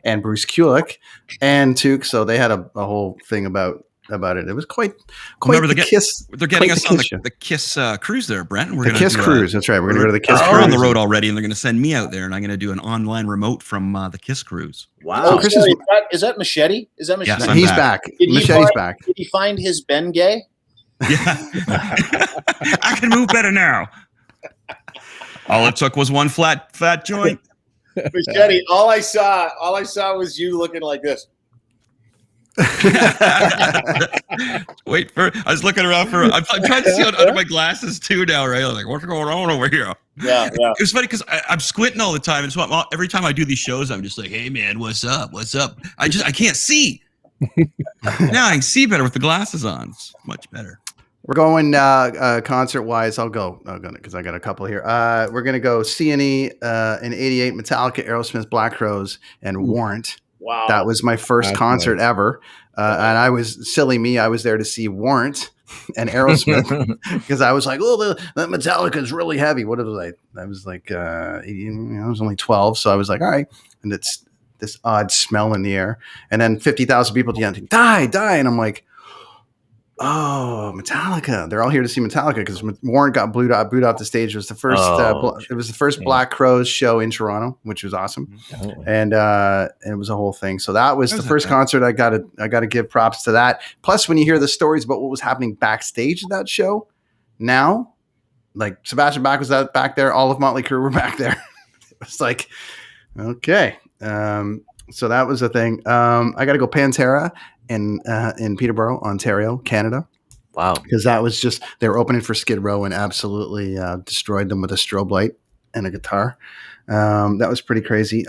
and Bruce Kulick and Took. So they had a whole thing about it. It was quite Remember the Kiss. They're getting us on the Kiss cruise there, Brent. We're the Kiss cruise. That's right. We're going to go to the Kiss cruise. We're on the road already, and they're going to send me out there, and I'm going to do an online remote from the Kiss cruise. Wow. Oh, Chris is that Machete? Is that Machete? Yes, he's back. Machete's back. Did he find his Ben gay? Yeah. I can move better now. All it took was one fat joint. Machete, all I saw was you looking like this. Wait for. I was looking around for. I'm trying to see under my glasses too now, right? I'm like, what's going on over here? Yeah. It was funny because I'm squinting all the time, and so every time I do these shows, I'm just like, "Hey, man, what's up? What's up?" I can't see. Now I can see better with the glasses on. It's much better. We're going concert wise. I'll go because I got a couple here. We're gonna go C&E in '88, Metallica, Aerosmith, Black Crowes, and Warrant. Wow, that was my first concert ever. And I was silly me. I was there to see Warrant and Aerosmith because I was like, "Oh, the Metallica is really heavy." What was I was like, I was only 12, so I was like, "All right." And it's this odd smell in the air, and then 50,000 people chanting, "Die, die!" And I'm like, "Oh, Metallica! They're all here to see Metallica because Warrant got booed off the stage." It was the first. It was the first Black Crowes show in Toronto, which was awesome, and it was a whole thing. So that was the first concert. I got to give props to that. Plus, when you hear the stories about what was happening backstage at that show, now, like Sebastian Bach was back there, all of Motley Crue were back there. It was like, okay, so that was a thing. I got to go Pantera. In Peterborough, Ontario, Canada. Wow. Because that was just, they were opening for Skid Row and absolutely destroyed them with a strobe light and a guitar. That was pretty crazy.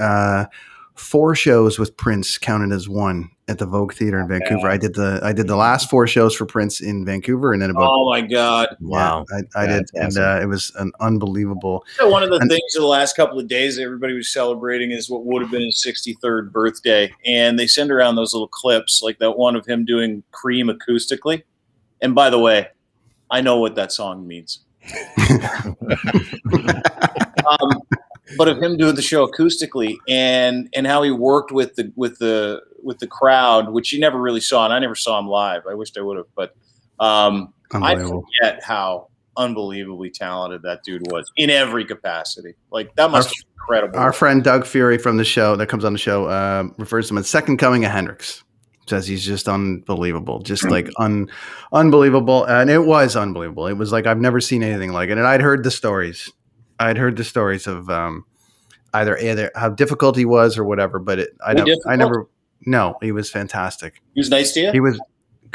4 shows with Prince counted as one at the Vogue Theatre in Vancouver. I did the last 4 shows for Prince in Vancouver, and then about. Oh my God! Wow, I did, awesome. And it was an unbelievable. So one of the things of the last couple of days everybody was celebrating is what would have been his 63rd birthday, and they send around those little clips, like that one of him doing Cream acoustically. And by the way, I know what that song means. But of him doing the show acoustically and how he worked with the crowd, which you never really saw, and I never saw him live. I wished I would have, but I forget how unbelievably talented that dude was in every capacity. Like that must be incredible. Our friend Doug Fury from the show that comes on the show refers to him as second coming of Hendrix. Says he's just unbelievable, just like unbelievable, and it was unbelievable. It was like I've never seen anything like it, and I'd heard the stories. Of either how difficult he was or whatever, but I never. No, he was fantastic. He was nice to you.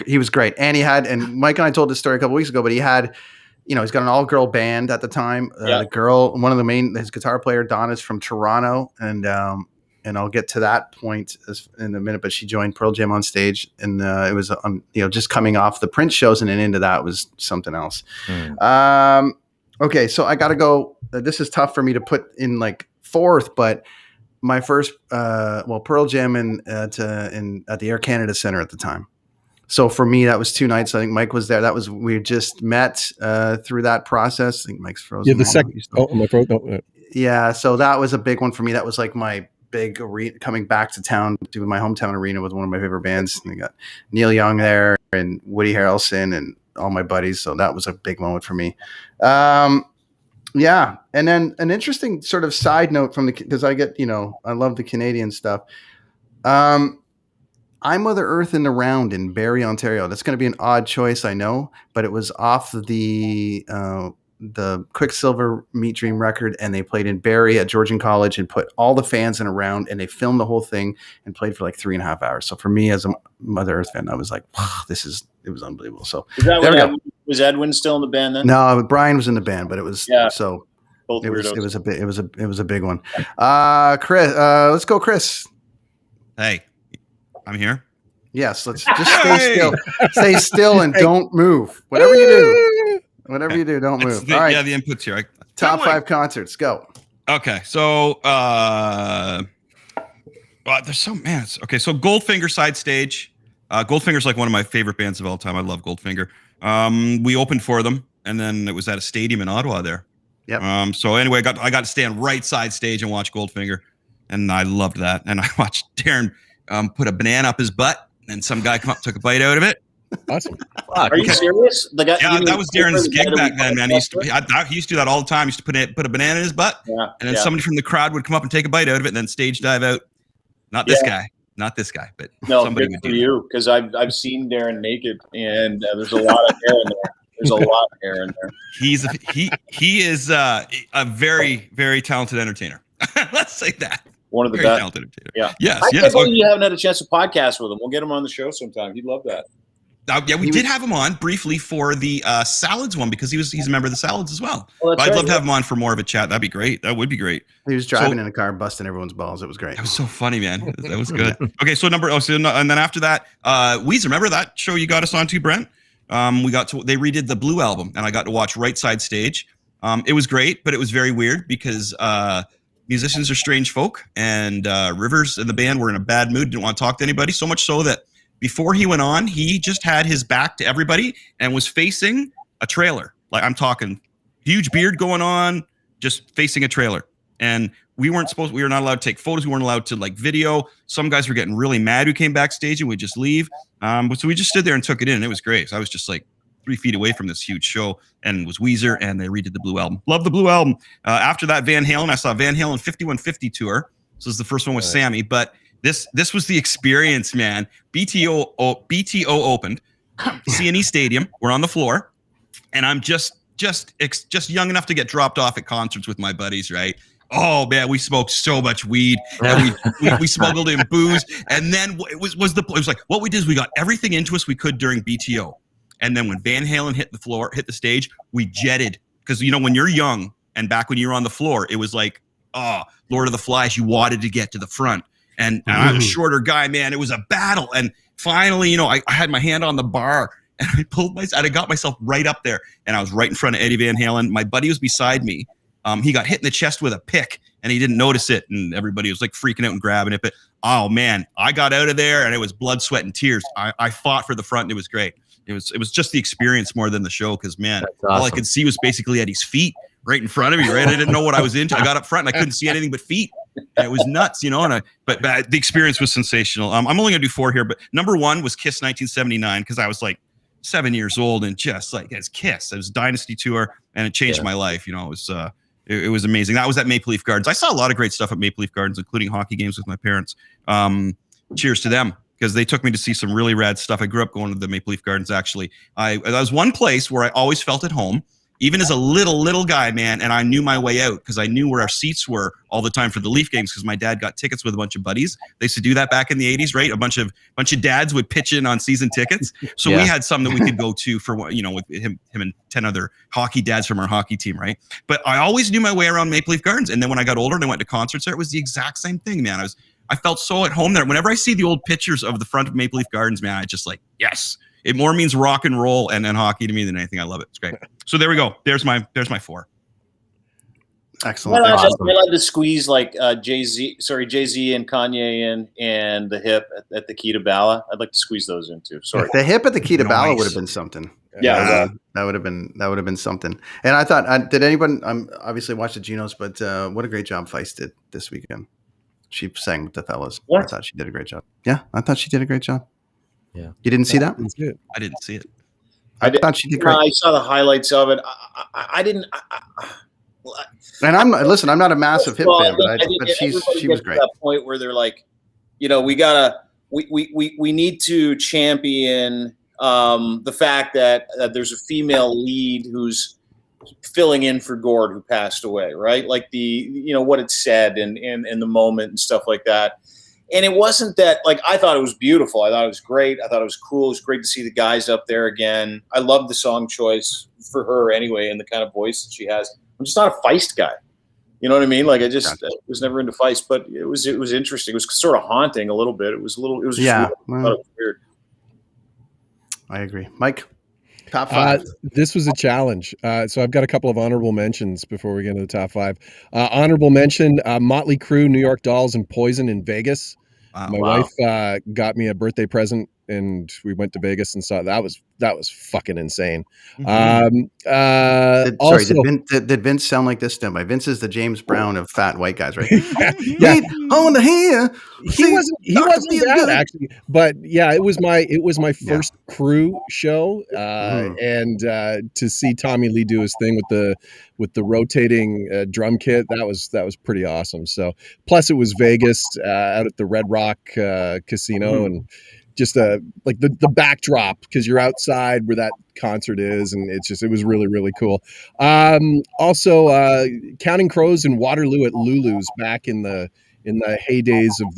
He was great, and Mike and I told this story a couple weeks ago. But he had, he's got an all-girl band at the time. The girl, his guitar player Don is from Toronto, and I'll get to that point in a minute. But she joined Pearl Jam on stage, and it was just coming off the Prince shows, and then into that was something else. Okay, so I got to go. This is tough for me to put in like fourth, but my first, Pearl Jam at the Air Canada Center at the time. So for me, that was 2 nights. I think Mike was there. We just met through that process. I think Mike's frozen. Yeah, the second. My throat. No. Yeah, so that was a big one for me. That was like my big arena, coming back to town to my hometown arena with one of my favorite bands. And they got Neil Young there and Woody Harrelson and all my buddies. So that was a big moment for me. Yeah. And then an interesting sort of side note because I get, I love the Canadian stuff. I'm Mother Earth in the Round in Barrie, Ontario. That's going to be an odd choice, I know, but it was off the Quicksilver Meat Dream record, and they played in Barrie at Georgian College and put all the fans in a round, and they filmed the whole thing and played for like 3.5 hours. So for me as a Mother Earth fan, I was like, wow, it was unbelievable. So was Edwin still in the band then? No, Brian was in the band, but it was so both it was a big one. Chris, let's go, Chris. Hey, I'm here. Yes, let's just stay still. Stay still and don't move. Whatever you do, don't move. All right. Yeah, the inputs here. Top 5 concerts. Go. Okay, so there's so okay. So Goldfinger side stage. Goldfinger's like one of my favorite bands of all time. I love Goldfinger. We opened for them, and then it was at a stadium in Ottawa there. Yep. So anyway, I got to stand right side stage and watch Goldfinger, and I loved that. And I watched Darren put a banana up his butt, and some guy come up, took a bite out of it. Awesome. Are you serious? Yeah, that was Darren's gig back then, man. He used to do that all the time. He used to put a banana in his butt, and then somebody from the crowd would come up and take a bite out of it, and then stage dive out. Not this guy, but no, somebody good would for do you, because I've seen Darren naked, and there's a lot of hair in there. There's a lot of hair in there. He is a very, very talented entertainer. Let's say that. One of the Very best. talented entertainer. Yeah. Yes. I Yes. can't believe you haven't had a chance to podcast with him. We'll get him on the show sometime. He'd love that. Yeah, we did have him on briefly for the salads one because he's a member of the salads as well. But I'd love to have him on for more of a chat. That'd be great. That would be great. He was driving in a car, busting everyone's balls. It was great. That was so funny, man. That was good. Okay, so and then after that, Weezer. Remember that show you got us onto, Brent? They redid the Blue album, and I got to watch Right Side Stage. It was great, but it was very weird because musicians are strange folk, and Rivers and the band were in a bad mood, didn't want to talk to anybody. So much so that before he went on, he just had his back to everybody and was facing a trailer. Like, I'm talking huge beard going on, just facing a trailer. And we were not allowed to take photos. We weren't allowed to video. Some guys were getting really mad who came backstage and we'd just leave. So we just stood there and took it in, and it was great. So I was just 3 feet away from this huge show, and it was Weezer, and they redid the Blue album. Love the Blue album. After that, Van Halen. I saw Van Halen 5150 tour. So this is the first one with Sammy, but this was the experience, man. BTO opened, C&E Stadium. We're on the floor, and I'm just young enough to get dropped off at concerts with my buddies, right? Oh man, we smoked so much weed, and we smuggled in booze, and then it was like what we did is we got everything into us we could during BTO, and then when Van Halen hit the stage, we jetted, because when you're young and back when you were on the floor, it was like, oh, Lord of the Flies, you wanted to get to the front. And I'm a shorter guy, man. It was a battle. And finally, I had my hand on the bar, and I got myself right up there, and I was right in front of Eddie Van Halen. My buddy was beside me. He got hit in the chest with a pick, and he didn't notice it. And everybody was freaking out and grabbing it. But oh man, I got out of there, and it was blood, sweat, and tears. I fought for the front, and it was great. It was just the experience more than the show, because man, all I could see was basically Eddie's feet right in front of me. Right, I didn't know what I was into. I got up front, and I couldn't see anything but feet. And it was nuts, but the experience was sensational. I'm only gonna do 4 here, but number 1 was Kiss 1979, because I was 7 years old, and just it's Kiss. It was Dynasty tour, and it changed my life. It was amazing. That was at Maple Leaf Gardens. I saw a lot of great stuff at Maple Leaf Gardens, including hockey games with my parents. Cheers to them, because they took me to see some really rad stuff. I grew up going to the Maple Leaf Gardens, actually. That was one place where I always felt at home, even as a little guy, man, and I knew my way out, because I knew where our seats were all the time for the Leaf games, because my dad got tickets with a bunch of buddies. They used to do that back in the 80s, right? A bunch of dads would pitch in on season tickets. So we had some that we could go to for, with him and 10 other hockey dads from our hockey team, right? But I always knew my way around Maple Leaf Gardens. And then when I got older and I went to concerts there, it was the exact same thing, man. I felt so at home there. Whenever I see the old pictures of the front of Maple Leaf Gardens, man, I just yes. It more means rock and roll and hockey to me than anything. I love it. It's great. So there we go. There's my 4. Excellent. I'd like to squeeze Jay-Z and Kanye and the Hip at the Key to Bala. I'd like to squeeze those in too. Sorry. The Hip at the Key to Bala would have been something. Yeah. That would have been something. And I thought, did anyone, obviously watched the Junos, but what a great job Feist did this weekend. She sang with the fellas. What? I thought she did a great job. Yeah, I thought she did a great job. Yeah. You didn't see that? I didn't see it. I thought she did great. I saw the highlights of it. I didn't. And I'm not a massive hip fan, but she was great. To that point where they're like, we need to champion the fact that there's a female lead who's filling in for Gord, who passed away, right? Like what it said and the moment and stuff like that. And it wasn't that, I thought it was beautiful. I thought it was great. I thought it was cool. It was great to see the guys up there again. I love the song choice for her anyway, and the kind of voice that she has. I'm just not a Feist guy. You know what I mean? I was never into Feist, but it was interesting. It was sort of haunting a little bit. It was just weird. I agree. Mike, top 5. This was a challenge. So I've got a couple of honorable mentions before we get into the top 5. Honorable mention, Motley Crue, New York Dolls, and Poison in Vegas. My wife got me a birthday present, and we went to Vegas and saw that was fucking insane. Mm-hmm. Did Vince sound like this to him? Vince is the James Brown of fat white guys, right? Yeah. On the hair. He wasn't bad, actually, but yeah, it was my first Crew show, and to see Tommy Lee do his thing with the rotating drum kit, that was pretty awesome. So plus it was Vegas out at the Red Rock Casino, and just like the backdrop, because you're outside where that concert is, and it was really, really cool. Also Counting Crows and Waterloo at Lulu's back in the in the heydays of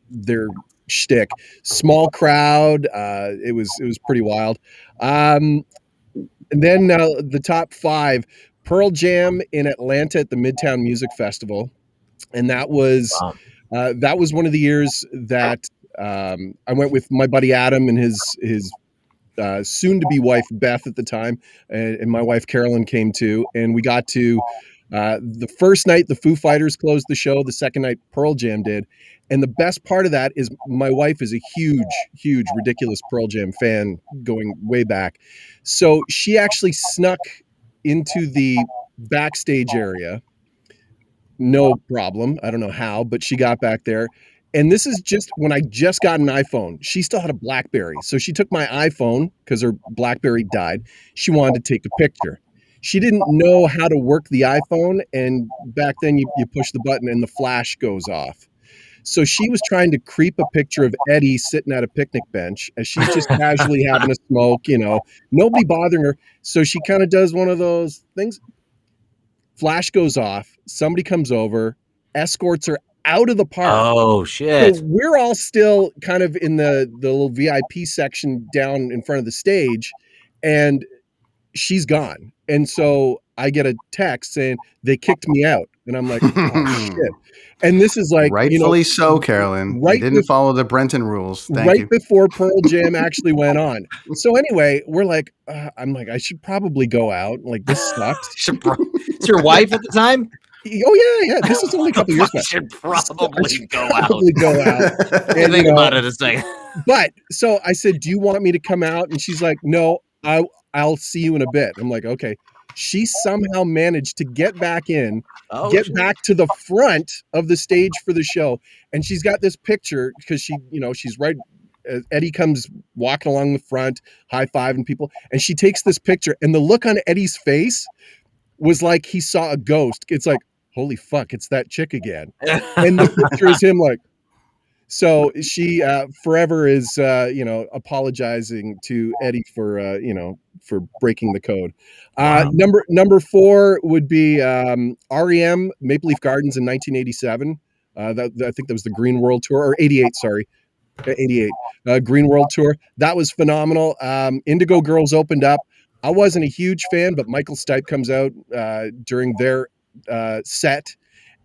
their shtick. Small crowd. It was pretty wild. And then the top 5, Pearl Jam in Atlanta at the Midtown Music Festival, and that was one of the years that I went with my buddy Adam and his soon-to-be wife Beth at the time, and my wife Carolyn came too, and we got to the first night the Foo Fighters closed the show, the second night Pearl Jam did, and the best part of that is my wife is a huge ridiculous Pearl Jam fan going way back, so she actually snuck into the backstage area, no problem. I don't know how, but she got back there. And this is just when I just got an iPhone. She still had a BlackBerry. So she took my iPhone because her BlackBerry died. She wanted to take a picture. She didn't know how to work the iPhone. And back then you push the button and the flash goes off. So she was trying to creep a picture of Eddie sitting at a picnic bench as she's just casually having a smoke, nobody bothering her. So she kind of does one of those things. Flash goes off. Somebody comes over, escorts her out of the park. Oh shit! So we're all still kind of in the little VIP section down in front of the stage, and she's gone. And so I get a text saying they kicked me out, and I'm like, oh shit. And this is like rightfully so, Carolyn. Right, you didn't follow the Brenton rules. Thank you. Before Pearl Jam actually went on. So anyway, we're like, I'm like, I should probably go out. Like, this sucks. It's your wife at the time? Oh yeah. This is only a couple years back. I should probably go out. And think about it a second. But so I said, do you want me to come out? And she's like, no, I'll see you in a bit. I'm like, okay. She somehow managed to get back in, back to the front of the stage for the show. And she's got this picture because she's right. Eddie comes walking along the front, high-fiving people. And she takes this picture, and the look on Eddie's face was like he saw a ghost. It's like, holy fuck, it's that chick again. And the picture is him like, so she forever is, apologizing to Eddie for breaking the code. Wow. Number 4 would be REM Maple Leaf Gardens in 1987. I think that was the Green World Tour, or 88, sorry. 88 Green World Tour. That was phenomenal. Indigo Girls opened up. I wasn't a huge fan, but Michael Stipe comes out during their set,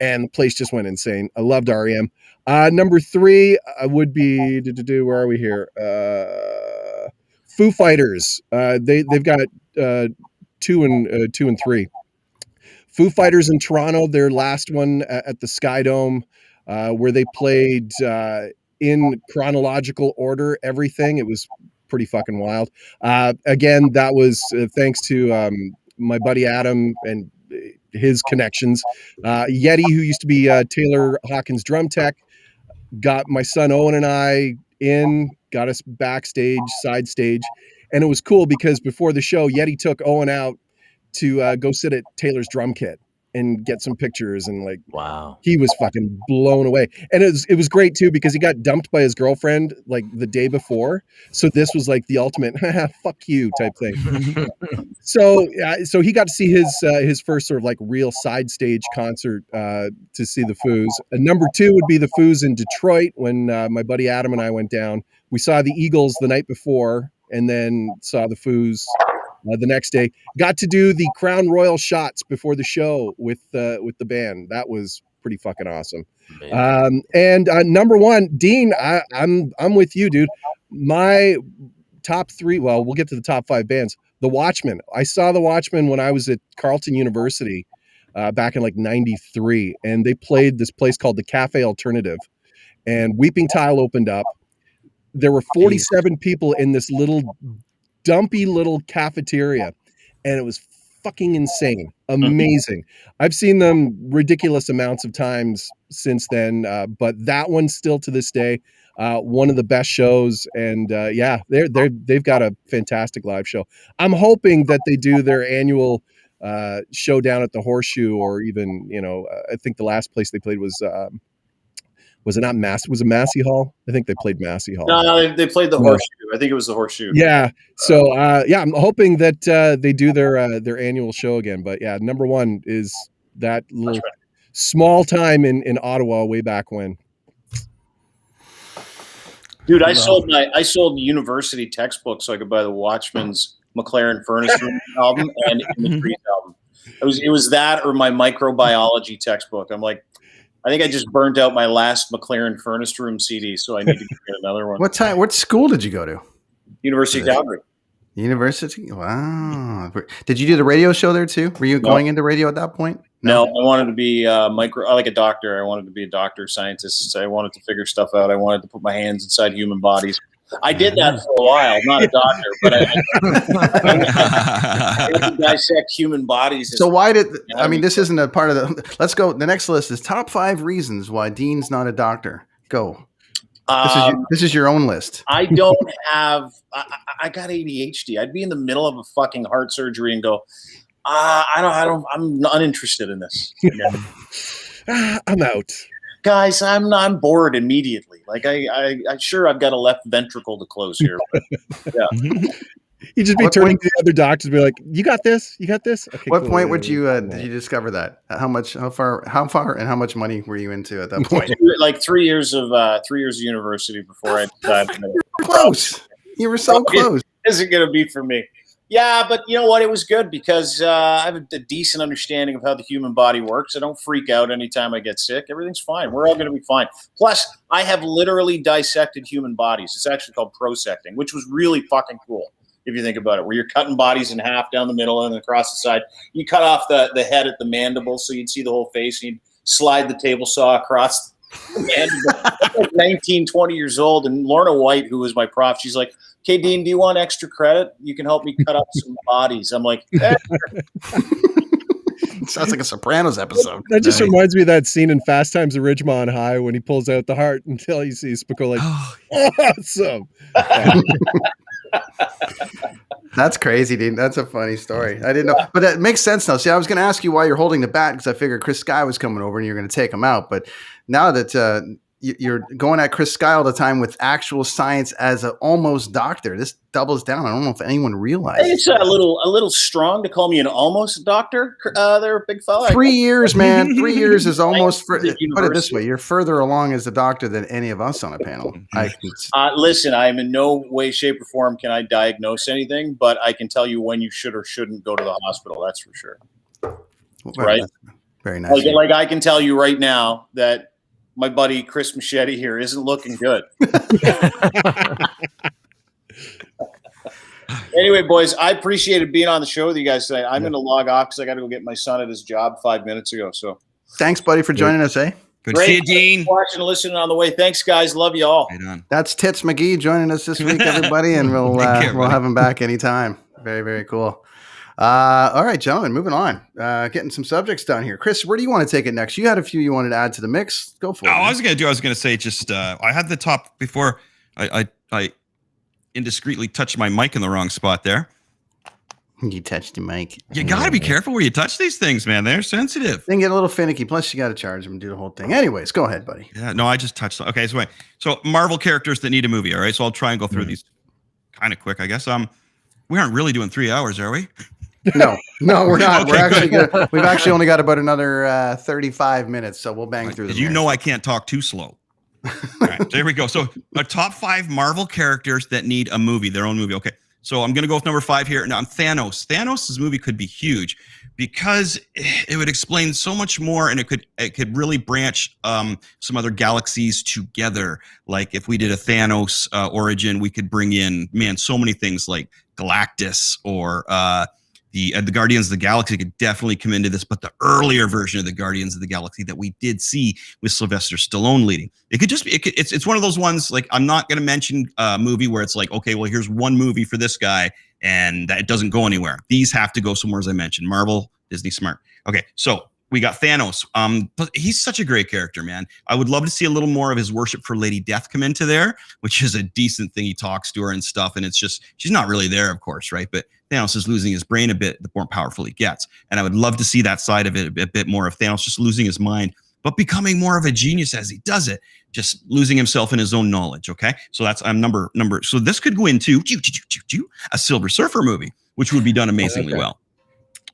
and the place just went insane. I loved REM. Number 3 would be where are we here? Foo Fighters. They've got 2 and 3. Foo Fighters in Toronto. Their last one at the Sky Dome, where they played in chronological order. Everything. It was pretty fucking wild. Again, that was thanks to my buddy Adam and his connections. Yeti, who used to be Taylor Hawkins' drum tech, got my son Owen and I in, got us backstage, side stage. And it was cool because before the show, Yeti took Owen out to go sit at Taylor's drum kit and get some pictures, and like, wow, he was fucking blown away. And it was great too because he got dumped by his girlfriend like the day before, so this was like the ultimate fuck you type thing. So he got to see his first sort of like real side stage concert to see the Foos. Number 2 would be the Foos in Detroit when my buddy Adam and I went down. We saw the Eagles the night before and then saw the Foos the next day. Got to do the Crown Royal shots before the show with the band. That was pretty fucking awesome. And number 1, Dean, I'm with you, dude. My top 3. Well, we'll get to the top 5 bands. The Watchmen. I saw the Watchmen when I was at Carleton University back in like '93, and they played this place called the Cafe Alternative. And Weeping Tile opened up. There were 47 people in this little dumpy little cafeteria, and it was fucking insane, amazing. I've seen them ridiculous amounts of times since then, but that one still to this day, one of the best shows. And they've got a fantastic live show. I'm hoping that they do their annual show down at the Horseshoe, or even I think the last place they played was it not Massey? Was it Massey Hall? I think they played Massey Hall. No, they played the Horseshoe. I think it was the Horseshoe. Yeah. So I'm hoping that they do their annual show again. But yeah, number 1 is that little small time in Ottawa way back when. Dude, I sold the university textbook so I could buy the Watchman's McLaren Furnace Room album and In the Trees album. It was that or my microbiology textbook. I'm like, I think I just burnt out my last McLaren Furnace Room CD, so I need to get another one. What school did you go to? University of Calgary. University? Wow. Did you do the radio show there too? Were you going into radio at that point? No, I wanted to be like a doctor. I wanted to be a doctor, scientist. I wanted to figure stuff out. I wanted to put my hands inside human bodies. I did that for a while. Not a doctor, but I dissect human bodies. So why did this isn't a part of the. Let's go. The next list is top 5 reasons why Dean's not a doctor. Go. This is your own list. I don't have. I got ADHD. I'd be in the middle of a fucking heart surgery and go, I'm uninterested in this. I'm out. Guys, I'm bored immediately. Like I'm sure I've got a left ventricle to close here. But, yeah. You just be turning to the other doctors and be like, "You got this? You got this?" Okay, what point did you discover that? How far, and how much money were you into at that point? Like 3 years of university before I decided. You were close. You were so close. It isn't going to be for me. Yeah, but you know what? It was good because I have a decent understanding of how the human body works. I don't freak out anytime I get sick. Everything's fine. We're all going to be fine. Plus, I have literally dissected human bodies. It's actually called prosecting, which was really fucking cool if you think about it, where you're cutting bodies in half down the middle and across the side. You cut off the head at the mandible so you'd see the whole face, and you'd slide the table saw across the mandible. I was like 19, 20 years old, and Lorna White, who was my prof, she's like, "Okay, Dean, do you want extra credit? You can help me cut up some bodies." I'm like, sounds like a Sopranos episode. That just reminds me of that scene in Fast Times at Ridgemont High when he pulls out the heart until you see Spicoli like, awesome. That's crazy, Dean. That's a funny story. I didn't know, but that makes sense now. See, I was going to ask you why you're holding the bat because I figured Chris Sky was coming over and you're going to take him out. But now that you're going at Chris Sky all the time with actual science as an almost doctor, this doubles down. I don't know if anyone realizes. It's a little strong to call me an almost doctor. There, big fella. 3 years, man. 3 years is almost. Put it this way: you're further along as a doctor than any of us on a panel. Listen, I am in no way, shape, or form can I diagnose anything, but I can tell you when you should or shouldn't go to the hospital. That's for sure. Right? Very nice. Like I can tell you right now that my buddy Chris Machete here isn't looking good. Anyway, boys, I appreciated being on the show with you guys tonight. I'm going to log off because I got to go get my son at his job 5 minutes ago. So, thanks, buddy, for joining us. Good to see you, Dean. Watching and listening on the way. Thanks, guys. Love you all. Right, that's Tits McGee joining us this week, everybody, and we'll have him back anytime. Very, very cool. All right, gentlemen, moving on. Getting some subjects down here. Chris, where do you want to take it next? You had a few you wanted to add to the mix. Go for it. I was going to say just I had the top before I indiscreetly touched my mic in the wrong spot there. You touched the mic. You got to be careful where you touch these things, man. They're sensitive. They can get a little finicky. Plus, you got to charge them and do the whole thing. Anyways, go ahead, buddy. Yeah, no, I just touched. Okay, so Marvel characters that need a movie. All right, so I'll try and go through these kind of quick, I guess. We aren't really doing 3 hours, are we? No, we're not. Okay, we've actually only got about another 35 minutes, so we'll bang through them. You know I can't talk too slow. All right, so here we go. So our top 5 Marvel characters that need a movie, their own movie. Okay, so I'm going to go with number 5 here. Now, Thanos. Thanos' movie could be huge because it would explain so much more, and it could really branch some other galaxies together. Like if we did a Thanos origin, we could bring in, so many things like Galactus or the Guardians of the Galaxy could definitely come into this, but the earlier version of the Guardians of the Galaxy that we did see with Sylvester Stallone leading, it could just be, it's one of those ones, like, I'm not going to mention a movie where it's like, okay, well, here's one movie for this guy and that it doesn't go anywhere. These have to go somewhere, as I mentioned. Marvel, Disney, smart. Okay, so we got Thanos. But he's such a great character, man. I would love to see a little more of his worship for Lady Death come into there, which is a decent thing. He talks to her and stuff, and it's just, she's not really there, of course, right? But Thanos is losing his brain a bit the more powerful he gets. And I would love to see that side of it, a bit more of Thanos just losing his mind, but becoming more of a genius as he does it, just losing himself in his own knowledge, okay? So that's number. So this could go into a Silver Surfer movie, which would be done amazingly well.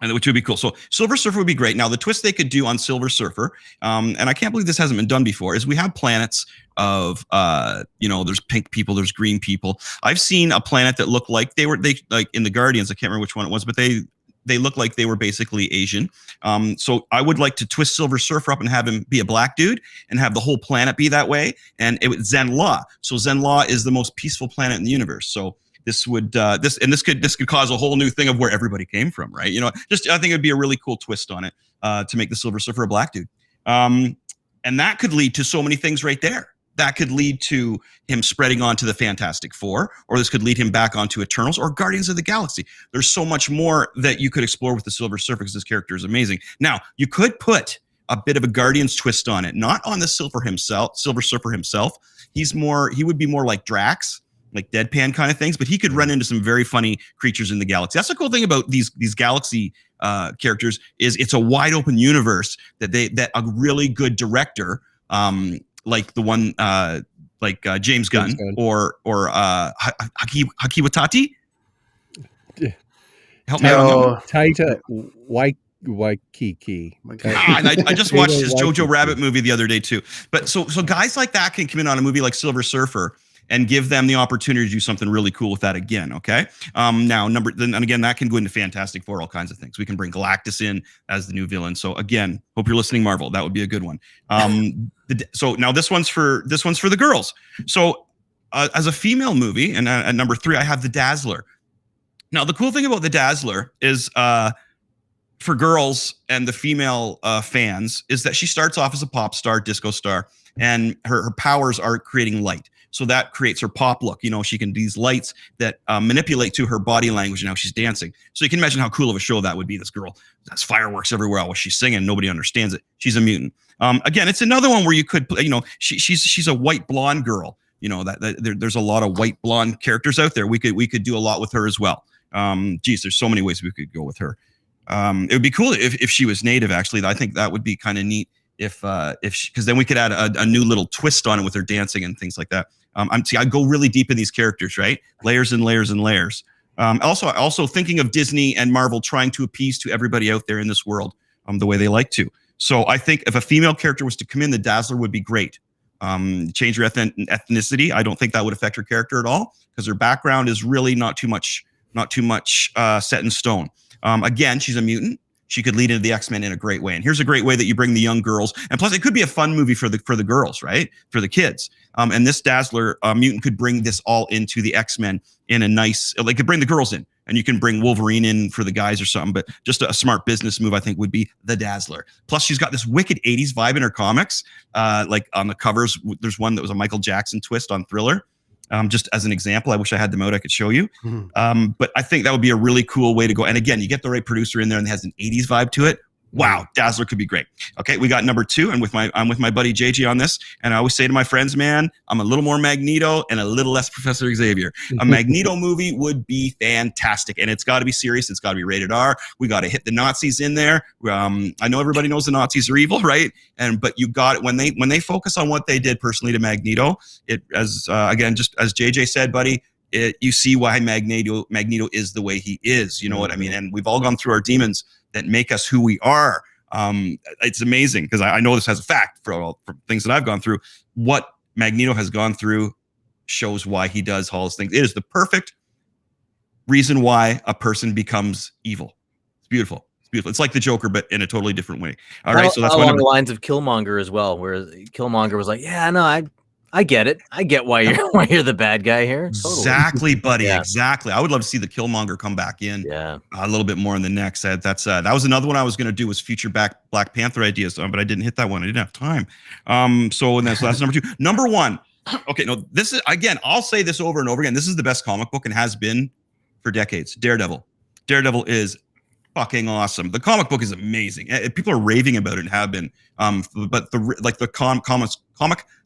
and which would be cool. So Silver Surfer would be great. Now the twist they could do on Silver Surfer, and I can't believe this hasn't been done before, is we have planets of there's pink people, there's green people. I've seen a planet that looked like they like in the Guardians. I can't remember which one it was, but they look like they were basically Asian. So I would like to twist Silver Surfer up and have him be a black dude and have the whole planet be that way. And it was Zen-La. So Zen-La is the most peaceful planet in the universe. So this would this could cause a whole new thing of where everybody came from, right? I think it'd be a really cool twist on it to make the Silver Surfer a black dude. And that could lead to so many things right there. That could lead to him spreading onto the Fantastic Four, or this could lead him back onto Eternals or Guardians of the Galaxy. There's so much more that you could explore with the Silver Surfer because this character is amazing. Now, you could put a bit of a Guardians twist on it, not on the Silver Surfer himself. He would be more like Drax, like deadpan kind of things, but he could run into some very funny creatures in the galaxy. That's the cool thing about these galaxy characters is it's a wide open universe that a really good director, like the one James Gunn or Haki Watati. Help me out. Taika Waititi. I just watched his Jojo Rabbit movie the other day too. But so guys like that can come in on a movie like Silver Surfer and give them the opportunity to do something really cool with that again. Okay. Now then again, that can go into Fantastic Four, all kinds of things. We can bring Galactus in as the new villain. So again, hope you're listening, Marvel. That would be a good one. So now this one's for the girls. So as a female movie, and at number 3, I have The Dazzler. Now the cool thing about The Dazzler is for girls and the female fans is that she starts off as a pop star, disco star, and her powers are creating light. So that creates her pop look. She can do these lights that manipulate to her body language and how she's dancing. So you can imagine how cool of a show that would be. This girl has fireworks everywhere while she's singing. Nobody understands it. She's a mutant. Again, it's another one where you could, she's a white blonde girl. There's a lot of white blonde characters out there. We could do a lot with her as well. There's so many ways we could go with her. It would be cool if she was native. Actually, I think that would be kind of neat. Because then we could add a new little twist on it with her dancing and things like that. I go really deep in these characters, right? Layers and layers and layers. Also thinking of Disney and Marvel trying to appease to everybody out there in this world the way they like to. So I think if a female character was to come in, the Dazzler would be great. Change her ethnicity. I don't think that would affect her character at all because her background is really not too much set in stone. Again, she's a mutant. She could lead into the X-Men in a great way. And here's a great way that you bring the young girls. And plus, it could be a fun movie for the girls, right? For the kids. And this Dazzler mutant could bring this all into the X-Men in a nice, like could bring the girls in. And you can bring Wolverine in for the guys or something. But just a smart business move, I think, would be the Dazzler. Plus, she's got this wicked 80s vibe in her comics. Like on the covers, there's one that was a Michael Jackson twist on Thriller. Just as an example, I wish I had them out. I could show you. But I think that would be a really cool way to go. And again, you get the right producer in there and it has an 80s vibe to it. Wow, Dazzler could be great. Okay, we got number 2, and I'm with my buddy JJ on this. And I always say to my friends, man, I'm a little more Magneto and a little less Professor Xavier. A Magneto movie would be fantastic, and it's got to be serious. It's got to be rated R. We got to hit the Nazis in there. I know everybody knows the Nazis are evil, right? But you got it when they focus on what they did personally to Magneto. Again, just as JJ said, buddy. You see why Magneto is the way he is. You know what I mean? And we've all gone through our demons that make us who we are. It's amazing because I know this has a fact for things that I've gone through. What Magneto has gone through shows why he does all those things. It is the perfect reason why a person becomes evil. It's beautiful. It's beautiful. It's like the Joker, but in a totally different way. All right. So that's along the lines of Killmonger as well, where Killmonger was like, yeah, no, I get it. I get why you're the bad guy here. Totally. Exactly, buddy. Yeah. Exactly. I would love to see the Killmonger come back in. Yeah. A little bit more in the next. That was another one I was going to do was future Black Panther ideas, but I didn't hit that one. I didn't have time. So that's number 2. Number 1. Okay. No, this is again. I'll say this over and over again. This is the best comic book and has been for decades. Daredevil. Daredevil is fucking awesome. The comic book is amazing. People are raving about it and have been. But the comic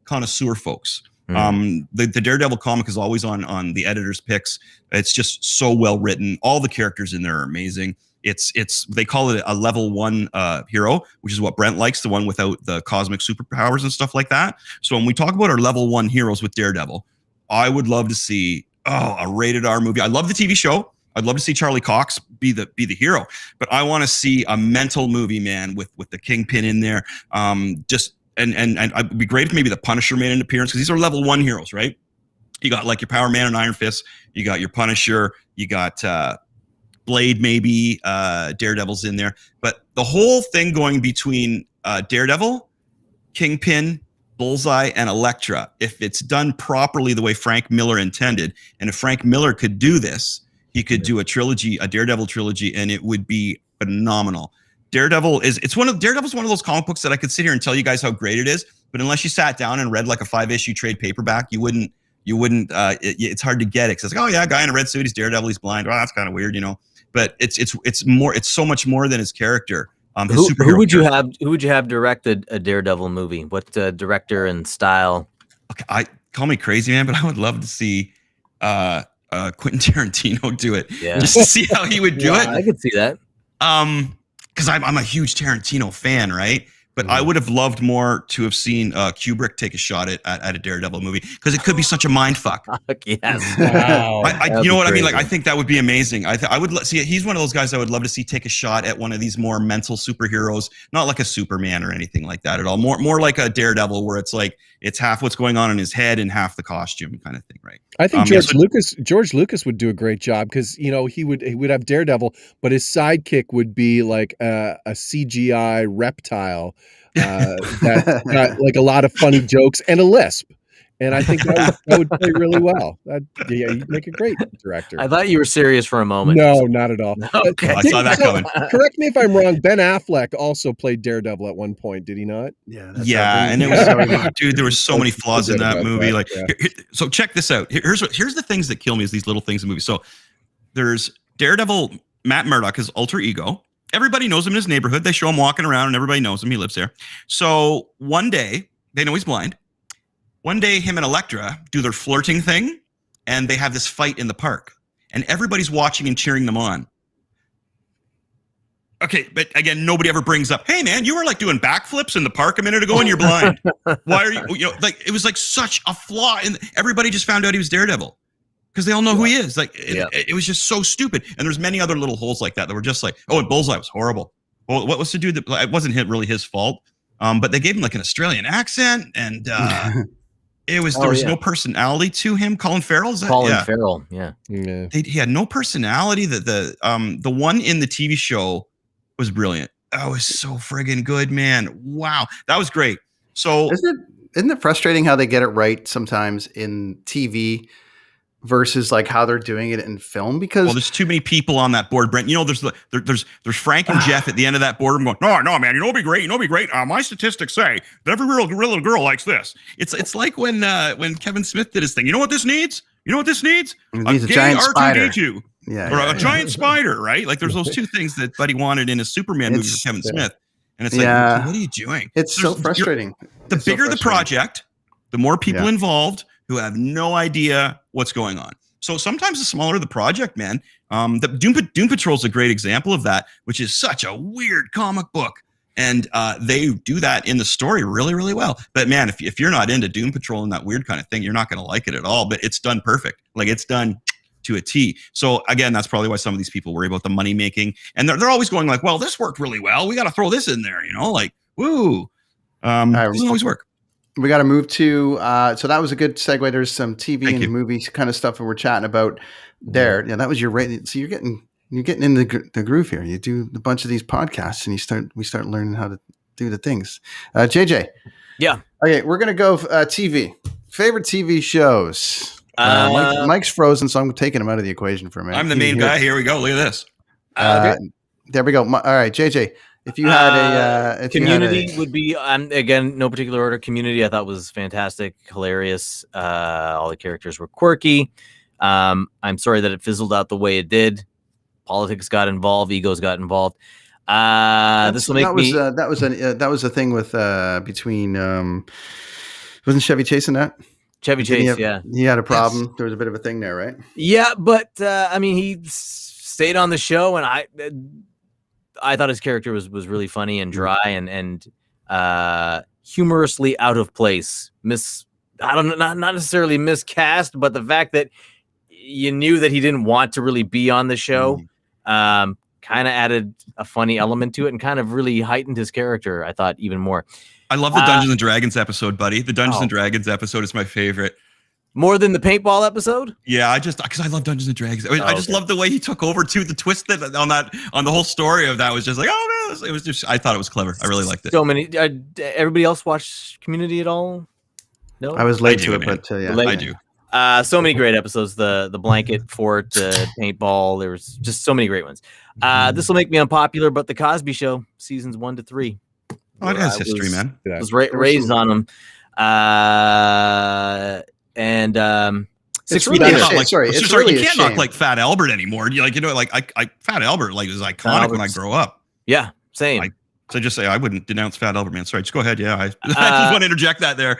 connoisseur folks. The Daredevil comic is always on the editor's picks. It's just so well written. All the characters in there are amazing. They call it a level 1 hero, which is what Brent likes, the one without the cosmic superpowers and stuff like that. So when we talk about our level 1 heroes with Daredevil, I would love to see a rated R movie. I love the TV show. I'd love to see Charlie Cox be the hero, but I want to see a mental movie, man, with the Kingpin in there. Just and it'd be great if maybe the Punisher made an appearance, because these are level 1 heroes, right? You got like your Power Man and Iron Fist, you got your Punisher, you got Blade, maybe Daredevil's in there, but the whole thing going between Daredevil, Kingpin, Bullseye, and Elektra, if it's done properly the way Frank Miller intended, and if Frank Miller could do this, he could do a trilogy, a Daredevil trilogy, and it would be phenomenal. Daredevil's one of those comic books that I could sit here and tell you guys how great it is, but unless you sat down and read like a 5-issue trade paperback, you wouldn't. It's hard to get it, because it's like, oh yeah, guy in a red suit, he's Daredevil, he's blind. Well, that's kind of weird, you know. But it's more. It's so much more than his character. Who would you have direct a Daredevil movie? What director and style? Okay, call me crazy, man, but I would love to see Quentin Tarantino do it, just to see how he would do it. I could see that. Because I'm a huge Tarantino fan, right? But I would have loved more to have seen Kubrick take a shot at a Daredevil movie, because it could be such a mind fuck. Yes. Wow. You know what I mean? Like, I think that would be amazing. I would see. He's one of those guys I would love to see take a shot at one of these more mental superheroes, not like a Superman or anything like that at all. More like a Daredevil, where it's like it's half what's going on in his head and half the costume kind of thing, right? I think George Lucas would do a great job, because you know he would have Daredevil, but his sidekick would be like a CGI reptile that got like a lot of funny jokes and a lisp, and I think that would play really well. You'd make a great director. I thought you were serious for a moment. No, not at all. Okay, I saw that coming. Correct me if I'm wrong. Ben Affleck also played Daredevil at one point, did he not? Yeah, and it was dude. There were so many flaws in that movie. So check this out. Here's the things that kill me, is these little things in movies. So there's Daredevil. Matt Murdock, his alter ego. Everybody knows him in his neighborhood. They show him walking around and everybody knows him. He lives there. So one day, they know he's blind. One day, him and Elektra do their flirting thing, and they have this fight in the park. And everybody's watching and cheering them on. Okay, but again, nobody ever brings up, hey man, you were like doing backflips in the park a minute ago and you're blind. Why are you know, like, it was like such a flaw. And everybody just found out he was Daredevil, because they all know who he is. Like, it was just so stupid. And there's many other little holes like that were just like, oh, and Bullseye was horrible. Well, what was to do that? It wasn't really his fault. But they gave him like an Australian accent, and there was no personality to him. Colin Farrell, Farrell, yeah. He had no personality. The one in the TV show was brilliant. Oh, it was so friggin' good, man. Wow, that was great. So isn't it frustrating how they get it right sometimes in TV versus like how they're doing it in film? Because there's too many people on that board, Brent. You know, there's Frank and Jeff at the end of that board. I'm going, no, man, you know, it'll be great. My statistics say that every real little girl likes this. It's like when Kevin Smith did his thing. You know what this needs? It needs a giant spider. Or a giant spider, right? Like, there's those two things that Buddy wanted in a Superman movie for Kevin Smith. And it's like, what are you doing? It's so frustrating. The bigger the project, the more people involved who have no idea what's going on. So sometimes the smaller the project, man. The Doom Patrol is a great example of that, which is such a weird comic book. And they do that in the story really, really well. But man, if you're not into Doom Patrol and that weird kind of thing, you're not going to like it at all. But it's done perfect. Like, it's done to a T. So again, that's probably why some of these people worry about the money making. And they're always going like, well, this worked really well. We got to throw this in there, you know, like, woo. Doesn't always work. We got to move to, so that was a good segue. There's some TV and movie kind of stuff that we're chatting about there. Yeah, that was your rating. So you're getting in the groove here. You do a bunch of these podcasts and we start learning how to do the things. JJ. Yeah. Okay. We're going to go TV. Favorite TV shows. Mike's frozen, so I'm taking him out of the equation for a minute. I'm the main guy. Here we go. Look at this. There we go. All right, JJ. If you had Community would be, again, no particular order. Community, I thought was fantastic, hilarious. All the characters were quirky. I'm sorry that it fizzled out the way it did. Politics got involved, egos got involved. This will make me. That was a thing with between. Wasn't Chevy Chase in that? Chevy Chase, he had a problem. Yes. There was a bit of a thing there, right? Yeah, but I mean, he stayed on the show, and I thought his character was really funny and dry and humorously out of place. Not necessarily miscast, but the fact that you knew that he didn't want to really be on the show. Kind of added a funny element to it and kind of really heightened his character, I thought, even more. I love the Dungeons and Dragons episode, buddy. The Dungeons and Dragons episode is my favorite. More than the paintball episode? Yeah, because I love Dungeons and Dragons. I just love the way he took over too. The twist that on the whole story of that was just like, oh man, it was just. I thought it was clever. I really liked it. So many. Everybody else watch Community at all? No, I was late to it, but yeah, I do. So many great episodes. The blanket fort, paintball. There was just so many great ones. This will make me unpopular, but the Cosby Show seasons 1 to 3. Oh, it has history, man. Was raised on them. And 6 feet under. You can't knock like Fat Albert anymore. Fat Albert is iconic when I grow up. Yeah, same. So just say I wouldn't denounce Fat Albert, man. Sorry, just go ahead. Yeah, I just want to interject that there.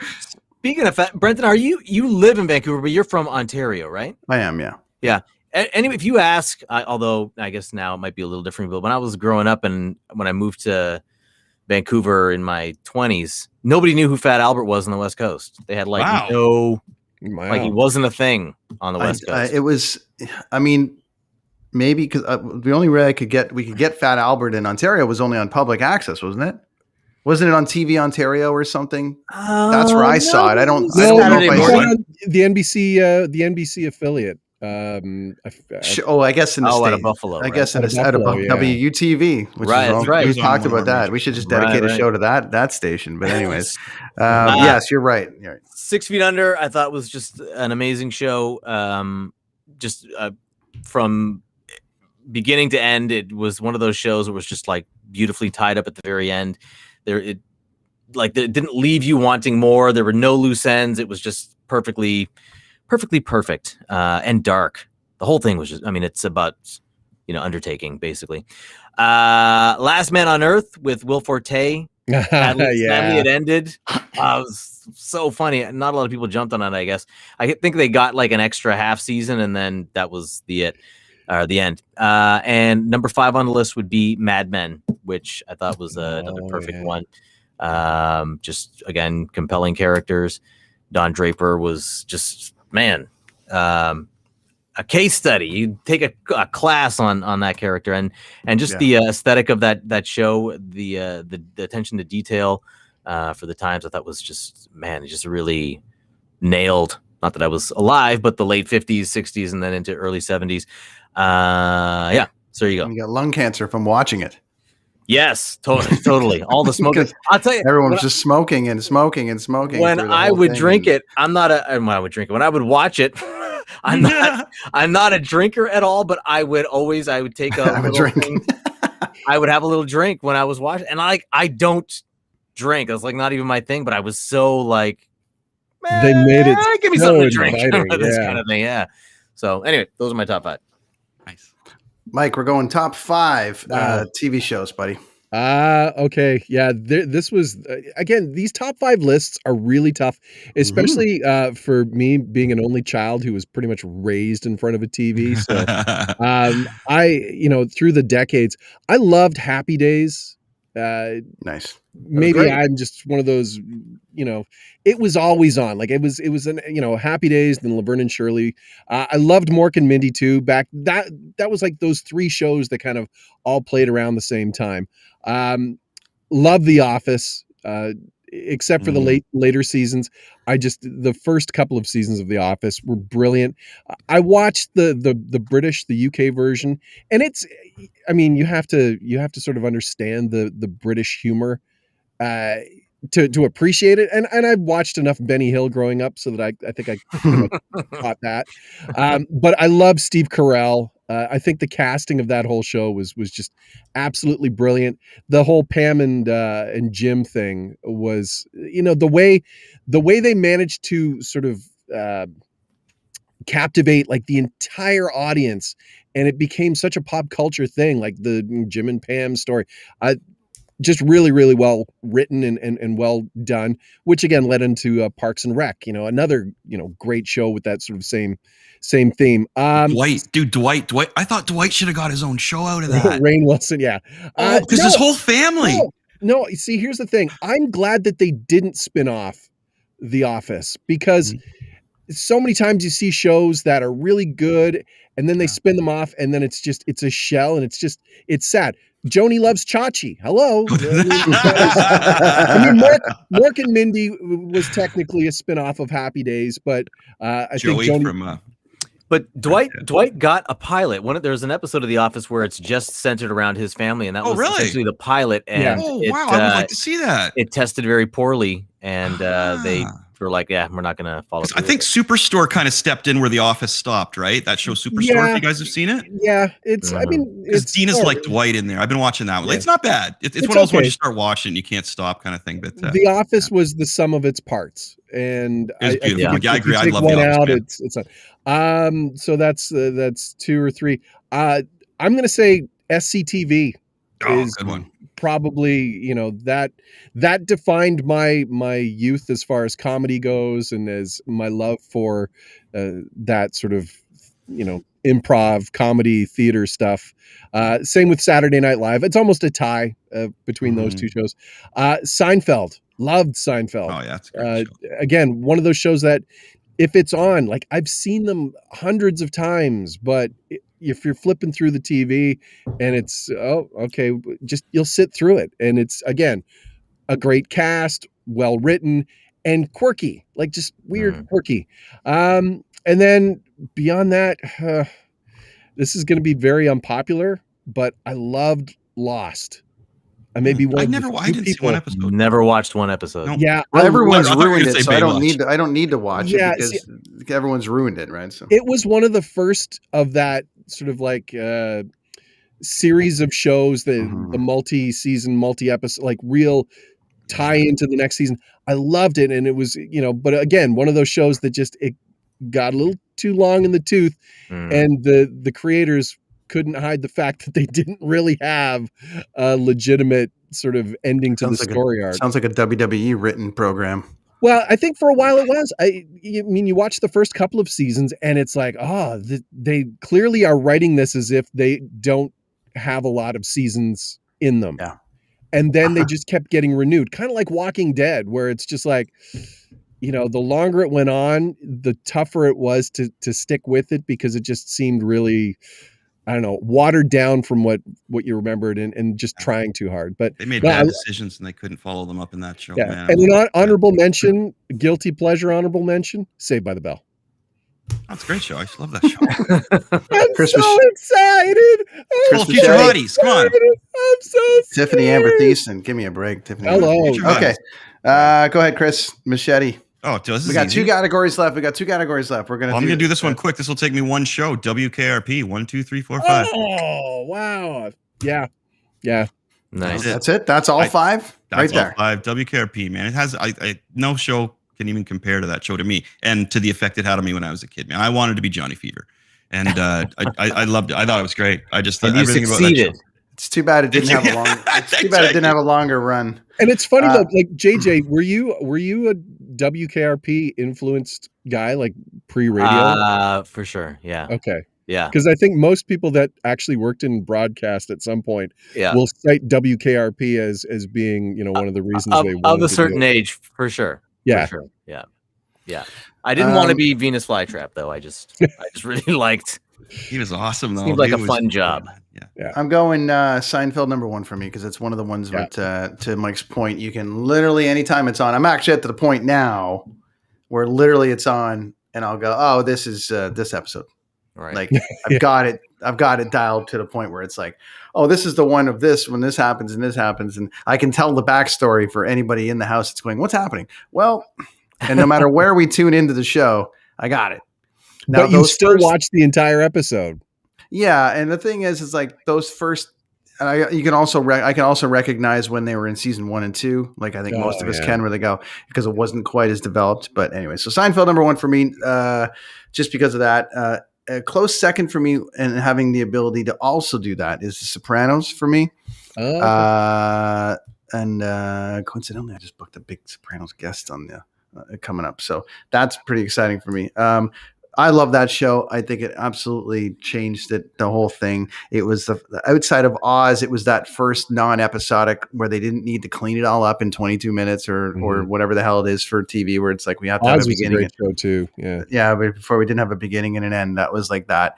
Speaking of Fat, Brenton, you live in Vancouver, but you're from Ontario, right? I am, yeah. Yeah. Anyway, if you ask, although I guess now it might be a little different, but when I was growing up and when I moved to Vancouver in my 20s, nobody knew who Fat Albert was on the West Coast. They had he wasn't a thing on the West Coast. It was, I mean, maybe because the only way we could get Fat Albert in Ontario was only on public access, wasn't it? Wasn't it on TV Ontario or something? That's where I saw it. I don't know if the NBC affiliate. I guess in the state. Out of Buffalo. I guess out of WUTV. Which that's right. We talked about that. We should just dedicate a show to that station. But anyways, yes, you're right. 6 Feet Under, I thought was just an amazing show. From beginning to end, it was one of those shows that was just like beautifully tied up at the very end. It didn't leave you wanting more. There were no loose ends. It was just perfectly perfect and dark. The whole thing was just, I mean, it's about, undertaking basically. Last Man on Earth with Will Forte. Sadly, it ended. It was so funny. Not a lot of people jumped on it, I guess. I think they got like an extra half season and then that was the end. And number 5 on the list would be Mad Men, which I thought was another perfect one. Just again, compelling characters. Don Draper was just, man, a case study. You take a class on that character and just the aesthetic of that show, the attention to detail for the times. I thought was just, man, it just really nailed. Not that I was alive, but the late 50s, 60s, and then into early 70s. So there you go. You got lung cancer from watching it. Yes, totally. All the smoking. I'll tell you, everyone was just smoking and smoking and smoking. When I would drink it, when I would watch it, I'm not a drinker at all, but I would take a little drink. I would have a little drink when I was watching, and I don't drink. It's like not even my thing, but I was so like, man, they made it. Give me something to drink. This kind of thing, yeah. So anyway, those are my top 5. Nice. Mike, we're going top 5 TV shows, buddy. Okay. Yeah. This was, again, these top 5 lists are really tough, especially for me being an only child who was pretty much raised in front of a TV. So through the decades, I loved Happy Days. Nice. Maybe I'm just one of those, it was always on. Like it was an, Happy Days, then Laverne and Shirley. I loved Mork and Mindy too. Back that was like those 3 shows that kind of all played around the same time. Love The Office, except for the later seasons. The first couple of seasons of The Office were brilliant. I watched the British, the UK version, and you have to sort of understand the British humor to appreciate it. And I've watched enough Benny Hill growing up so that I think I caught that. But I love Steve Carell. I think the casting of that whole show was just absolutely brilliant. The whole Pam and Jim thing was, the way they managed to sort of captivate like the entire audience, and it became such a pop culture thing, like the Jim and Pam story. Just really, really well written and well done, which again led into Parks and Rec, another, great show with that sort of same theme. Dwight. I thought Dwight should have got his own show out of that. Rainn Wilson, yeah. Because his whole family. No, see, here's the thing. I'm glad that they didn't spin off The Office because so many times you see shows that are really good and then they spin them off and then it's a shell and it's sad. Joni loves Chachi. Hello. I mean, Mork and Mindy was technically a spin-off of Happy Days, but I think Joni from but Dwight got a pilot. There was an episode of The Office where it's just centered around his family, and that was essentially the pilot. And wow, I would like to see that. It tested very poorly, and they were like, "Yeah, we're not going to follow." I think Superstore kind of stepped in where The Office stopped, right? That show Superstore. If you guys have seen it, yeah, it's. I mean, because Dean is like Dwight in there. I've been watching that one. Yeah. It's not bad. It's one of those ones you start watching, you can't stop, kind of thing. But The Office was the sum of its parts, and I agree. I love The Office. It's not. So that's 2 or 3. I'm going to say SCTV is good one. Probably, that defined my youth as far as comedy goes, and as my love for that sort of, improv comedy theater stuff. Same with Saturday Night Live. It's almost a tie between those two shows. Seinfeld, loved Seinfeld. Oh yeah, that's a great show. Again, one of those shows that if it's on, like I've seen them hundreds of times, but if you're flipping through the TV and it's, just you'll sit through it. And it's, again, a great cast, well written and quirky, like just weird, quirky. And then beyond that, this is going to be very unpopular, but I loved Lost. I may be one. I didn't see one episode. Never watched one episode. Nope. Yeah, everyone's ruined it, so I don't need to watch it because everyone's ruined it, right? So it was one of the first of that sort of like series of shows, the multi-season, multi-episode, like real tie into the next season. I loved it, and it was but again, one of those shows that just it got a little too long in the tooth, and the creators couldn't hide the fact that they didn't really have a legitimate sort of ending to the story arc. Sounds like a WWE written program. Well, I think for a while it was. I mean, you watch the first couple of seasons and it's like, they clearly are writing this as if they don't have a lot of seasons in them. Yeah. And then they just kept getting renewed, kind of like Walking Dead, where it's just like, the longer it went on, the tougher it was to stick with it because it just seemed really, I don't know, watered down from what you remembered and just trying too hard. But they made bad decisions and they couldn't follow them up in that show. Yeah. Man. And an honorable mention, guilty pleasure honorable mention, Saved by the Bell. That's a great show. I just love that show. I'm so excited. Full of future hotties. Come on. I'm so excited. Tiffany Amber Thiessen. Give me a break, Tiffany. Hello. Okay. Go ahead, Chris. Machete. Oh, we got easy. 2 categories left. I'm going to do this one quick. This will take me one show. WKRP 1, 2, 3, 4, 5. Oh, wow. Yeah. Nice. That's it. That's all 5. That's right all 5. WKRP, man. It has no show can even compare to that show to me and to the effect it had on me when I was a kid, man. I wanted to be Johnny Fever, and I loved it. I thought it was great. I just thought everything succeeded. About that show. It's too bad it didn't have a long. It's too bad it didn't have a longer run. And it's funny though, like JJ, were you a WKRP influenced guy, like pre-radio? For sure. Yeah. Okay. Yeah. Because I think most people that actually worked in broadcast at some point will cite WKRP as being, one of the reasons they wanted of a certain age, for sure. Yeah. For sure. Yeah. Yeah. I didn't want to be Venus Flytrap though. I just really liked. He was awesome though. Seemed like a fun job. Yeah. I'm going Seinfeld number 1 for me because it's one of the ones that, to Mike's point, you can literally anytime it's on. I'm actually at the point now where literally it's on, and I'll go, "Oh, this is this episode." Right. Like I've got it dialed to the point where it's like, "Oh, this is the one of this when this happens and this happens," and I can tell the backstory for anybody in the house that's going, "What's happening?" Well, and no matter where we tune into the show, I got it. Now, but you still watch the entire episode. Yeah, and the thing is like those first. I can also recognize when they were in season 1 and 2. Like I think most of us can, where they go because it wasn't quite as developed. But anyway, so Seinfeld number 1 for me, just because of that. A close second for me, and having the ability to also do that is The Sopranos for me. Oh, okay. And coincidentally, I just booked a big Sopranos guest on the coming up, so that's pretty exciting for me. I love that show. I think it absolutely changed the whole thing. It was the outside of Oz. It was that first non-episodic where they didn't need to clean it all up in 22 minutes or whatever the hell it is for TV, where it's like we have to have a beginning. Was a great show too. Yeah. Yeah. But before we didn't have a beginning and an end. That was like that.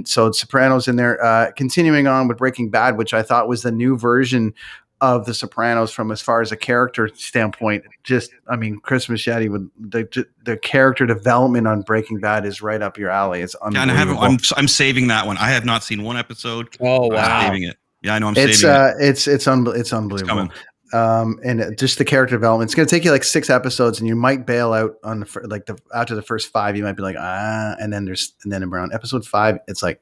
So Sopranos in there, continuing on with Breaking Bad, which I thought was the new version of The Sopranos from as far as a character standpoint. Chris Machete with the character development on Breaking Bad is right up your alley. It's unbelievable. I'm saving that one. I have not seen one episode. Oh wow! I'm saving it. Yeah, I know. I'm saving it. It's unbelievable. And just the character development. It's going to take you like 6 episodes, and you might bail out on after the first 5. You might be like and then around episode 5, it's like.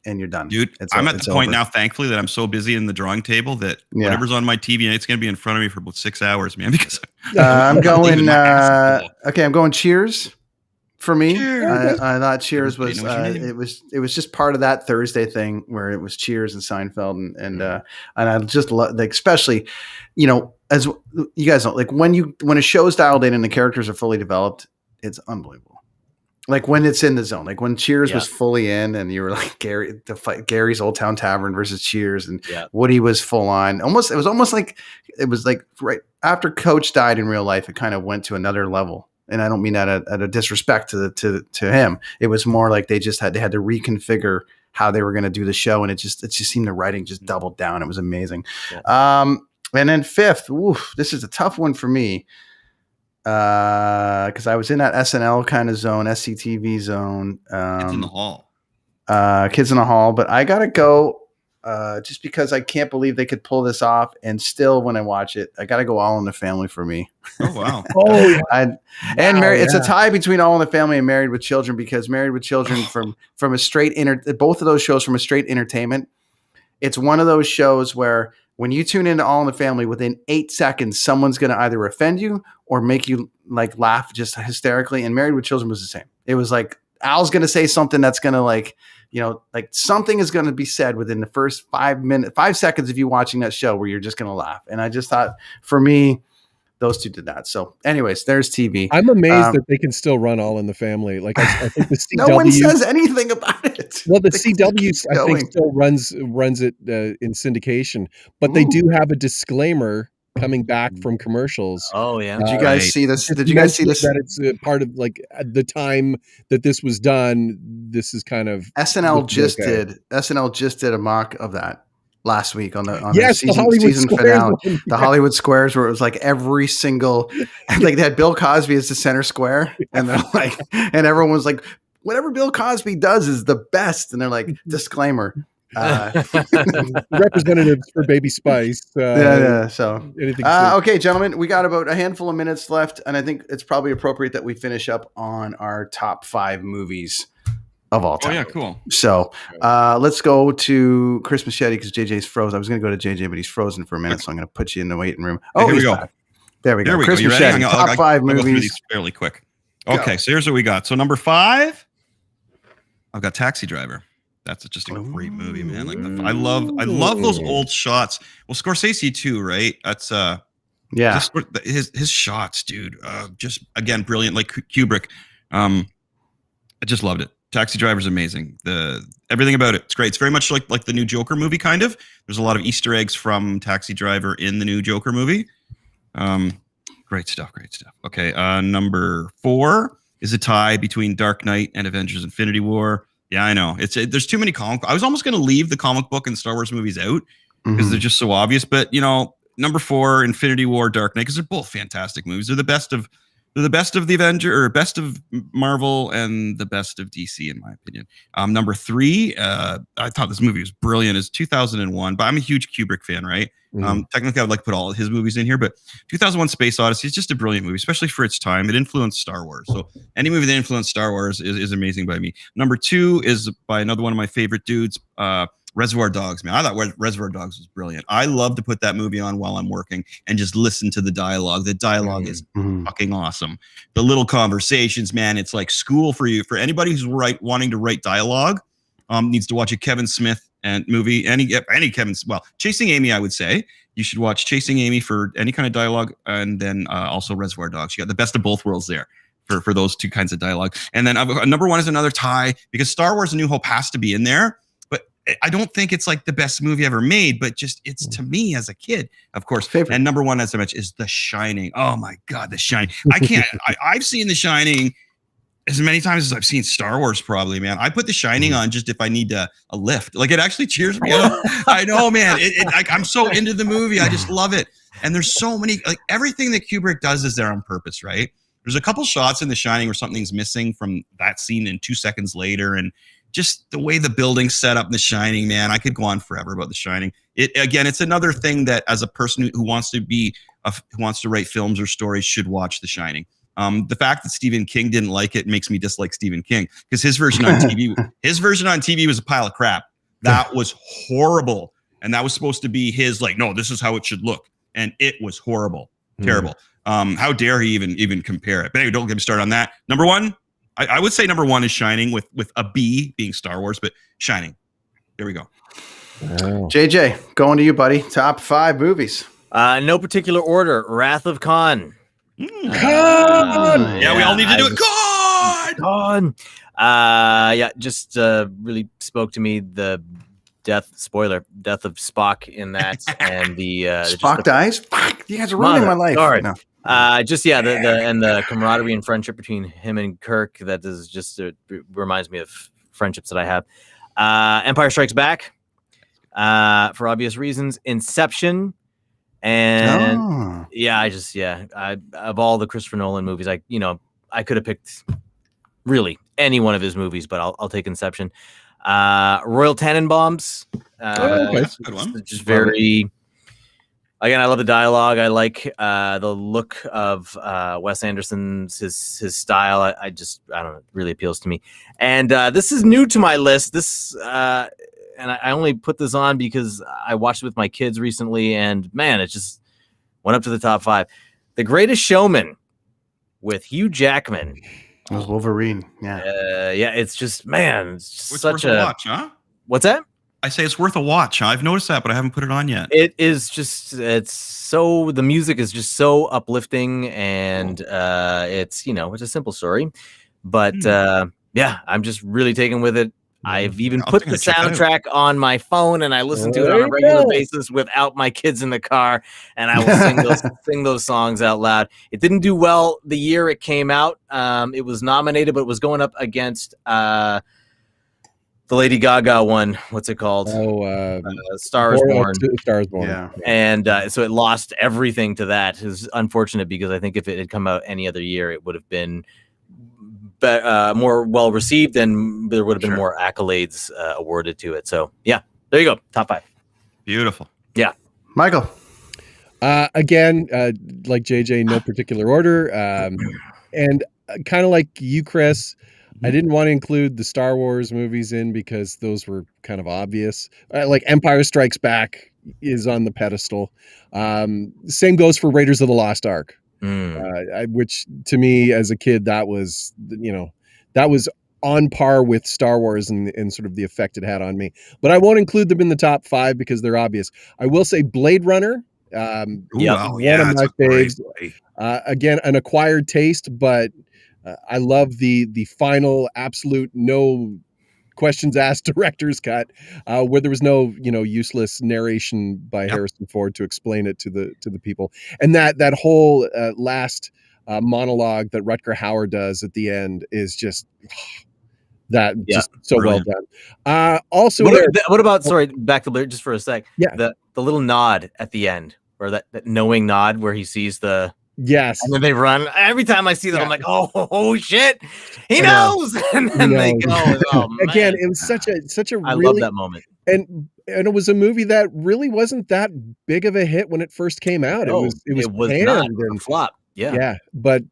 And you're done. Dude, I'm at the point now, thankfully, that I'm so busy in the drawing table that whatever's on my TV, it's going to be in front of me for about 6 hours, man, because I'm going, I'm going Cheers for me. Cheers. I thought Cheers was, it was just part of that Thursday thing where it was Cheers and Seinfeld and I just love, like, especially, as you guys know, like when a show's dialed in and the characters are fully developed, it's unbelievable. Like when it's in the zone, like when Cheers was fully in, and you were like Gary's Old Town Tavern versus Cheers, and Woody was full on. It was almost like right after Coach died in real life, it kind of went to another level. And I don't mean that at a disrespect to him. It was more like they had to reconfigure how they were going to do the show, and it just seemed the writing just doubled down. It was amazing. Yeah. And then 5th, this is a tough one for me. Because I was in that SNL kind of zone, SCTV zone. Kids in the Hall. Kids in the Hall. But I got to go just because I can't believe they could pull this off. And still, when I watch it, I got to go All in the Family for me. Oh, wow. It's a tie between All in the Family and Married with Children, because Married with Children from a straight both of those shows from a straight entertainment. It's one of those shows where when you tune into All in the Family, within 8 seconds, someone's going to either offend you or make you like laugh just hysterically. And Married with Children was the same. It was like Al's going to say something that's going to like something is going to be said within the first 5 seconds of you watching that show where you're just going to laugh. And I just thought, for me, those two did that. So anyways, there's TV. I'm amazed that they can still run All in the Family. Like I think the CW. No one says anything about it. Well, the CW I think still runs it in syndication, but they do have a disclaimer coming back from commercials. Oh yeah. Did you guys see this? Did you guys see this? That it's part of like the time that this was done. This is kind of SNL just did a mock of that last week on the season finale, the Hollywood Squares, where it was like every single, like they had Bill Cosby as the center square, and they're like, and everyone was like, whatever Bill Cosby does is the best, and they're like, disclaimer. Representatives for Baby Spice. So okay, gentlemen, we got about a handful of minutes left, and I think it's probably appropriate that we finish up on our top 5 movies of all time. Oh yeah, cool. So let's go to Chris Machete, because JJ's froze. I was going to go to JJ, but he's frozen for a minute, so I'm going to put you in the waiting room. Here we go. Back. There we go. Chris You Machete, top 5 movies. Go through these fairly quick. Okay, so here's what we got. So number 5, I've got Taxi Driver. That's just a great movie, man. Like I love those old shots. Well, Scorsese too, right? That's just his shots, dude. Just again, brilliant. Like Kubrick. I just loved it. Taxi Driver's amazing. Everything about it, it's great. It's very much like the new Joker movie, kind of. There's a lot of Easter eggs from Taxi Driver in the new Joker movie. Great stuff. Okay, number 4 is a tie between Dark Knight and Avengers: Infinity War. Yeah, I know. There's too many I was almost going to leave the comic book and Star Wars movies out because they're just so obvious. But number 4, Infinity War, Dark Knight, because they're both fantastic movies. They're the best of the Avenger, or best of Marvel, and the best of DC, in my opinion. Number 3, I thought this movie was brilliant, is 2001. But I'm a huge Kubrick fan, right? Technically, I would like to put all of his movies in here, but 2001: Space Odyssey is just a brilliant movie, especially for its time. It influenced Star Wars, so any movie that influenced Star Wars is amazing by me. Number 2 is by another one of my favorite dudes, Reservoir Dogs. Man, I thought Reservoir Dogs was brilliant. I love to put that movie on while I'm working and just listen to the dialogue. The dialogue is fucking awesome. The little conversations, man, it's like school for you. For anybody who's wanting to write dialogue, needs to watch a Kevin Smith and movie. Chasing Amy, I would say you should watch Chasing Amy for any kind of dialogue, and then also Reservoir Dogs. You got the best of both worlds there. for those two kinds of dialogue. And then number one is another tie because Star Wars: A New Hope has to be in there. But I don't think it's like the best movie ever made, but just it's to me as a kid, of course. Favorite. And number one, as I mentioned, is The Shining. Oh my God, The Shining. I can't. I've seen The Shining as many times as I've seen Star Wars, probably, man. I put The Shining on just if I need a lift. Like, it actually cheers me up. I know, man. I'm so into the movie. I just love it. And there's so many, like, everything that Kubrick does is there on purpose, right? There's a couple shots in The Shining where something's missing from that scene and 2 seconds later. And just the way the building's set up in The Shining, man, I could go on forever about The Shining. It's another thing that as a person who wants to write films or stories should watch The Shining. The fact that Stephen King didn't like it makes me dislike Stephen King because his version on TV was a pile of crap. That was horrible. And that was supposed to be his, like, no, this is how it should look. And it was horrible, terrible. How dare he even compare it? But anyway, don't get me started on that. Number one, I would say number one is Shining with a B being Star Wars, but Shining. There we go. Wow. JJ, going to you, buddy. Top 5 movies. No particular order. Wrath of Khan. Khan! Yeah, we all need to do it. Khan! Just really spoke to me. The death of Spock in that, and the Spock dies. You guys are ruining my life. Sorry. No. The camaraderie and friendship between him and Kirk. That is just reminds me of friendships that I have. Empire Strikes Back, for obvious reasons. Inception. And of all the Christopher Nolan movies, I could have picked really any one of his movies, but I'll take Inception. Royal Tenenbaums. That's a good one. Just very. Again, I love the dialogue. I like the look of Wes Anderson's his style. I don't know, it really appeals to me. And this is new to my list. And I only put this on because I watched it with my kids recently, and man, it just went up to the top 5. The Greatest Showman with Hugh Jackman. It was Wolverine. Yeah. It's just, man, it's such a watch, huh? What's that? I say it's worth a watch. I've noticed that, but I haven't put it on yet. It is just, the music is just so uplifting, and it's a simple story, but I'm just really taken with it. I've even put the soundtrack on my phone, and I listen to it on a regular basis without my kids in the car, and I will sing those songs out loud. It didn't do well the year it came out. It was nominated, but it was going up against the Lady Gaga one. What's it called? Star is Born. Star is Born. Yeah. And so it lost everything to that. It was unfortunate because I think if it had come out any other year, it would have been more well received, and there would have been more accolades awarded to it. So yeah, there you go. Top 5. Beautiful. Yeah. Michael. Again, like JJ, no particular order. And kind of like you, Chris, I didn't want to include the Star Wars movies in because those were kind of obvious. Like Empire Strikes Back is on the pedestal. Same goes for Raiders of the Lost Ark. Which to me as a kid, that was on par with Star Wars and sort of the effect it had on me. But I won't include them in the top 5 because they're obvious. I will say Blade Runner. One of my faves. Again, an acquired taste, but I love the final absolute no questions asked director's cut, where there was no useless narration by Harrison Ford to explain it to the people, and that whole last monologue that Rutger Hauer does at the end is just just so brilliant. Well done. Also, what about back to Blade just for a sec? Yeah, the little nod at the end, or that knowing nod where he sees the. Yes. And then they run. Every time I see them, I'm like, oh shit, he knows. And then they go. Oh, again, it was such a I love that moment. And it was a movie that really wasn't that big of a hit when it first came out. It was not a flop. Yeah. Yeah. But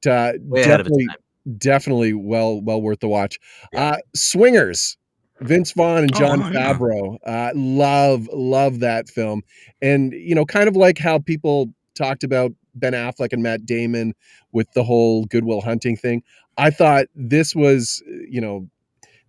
definitely well worth the watch. Yeah. Swingers. Vince Vaughn and Jon Favreau. Love that film. And kind of like how people talked about Ben Affleck and Matt Damon with the whole Good Will Hunting thing. I thought this was,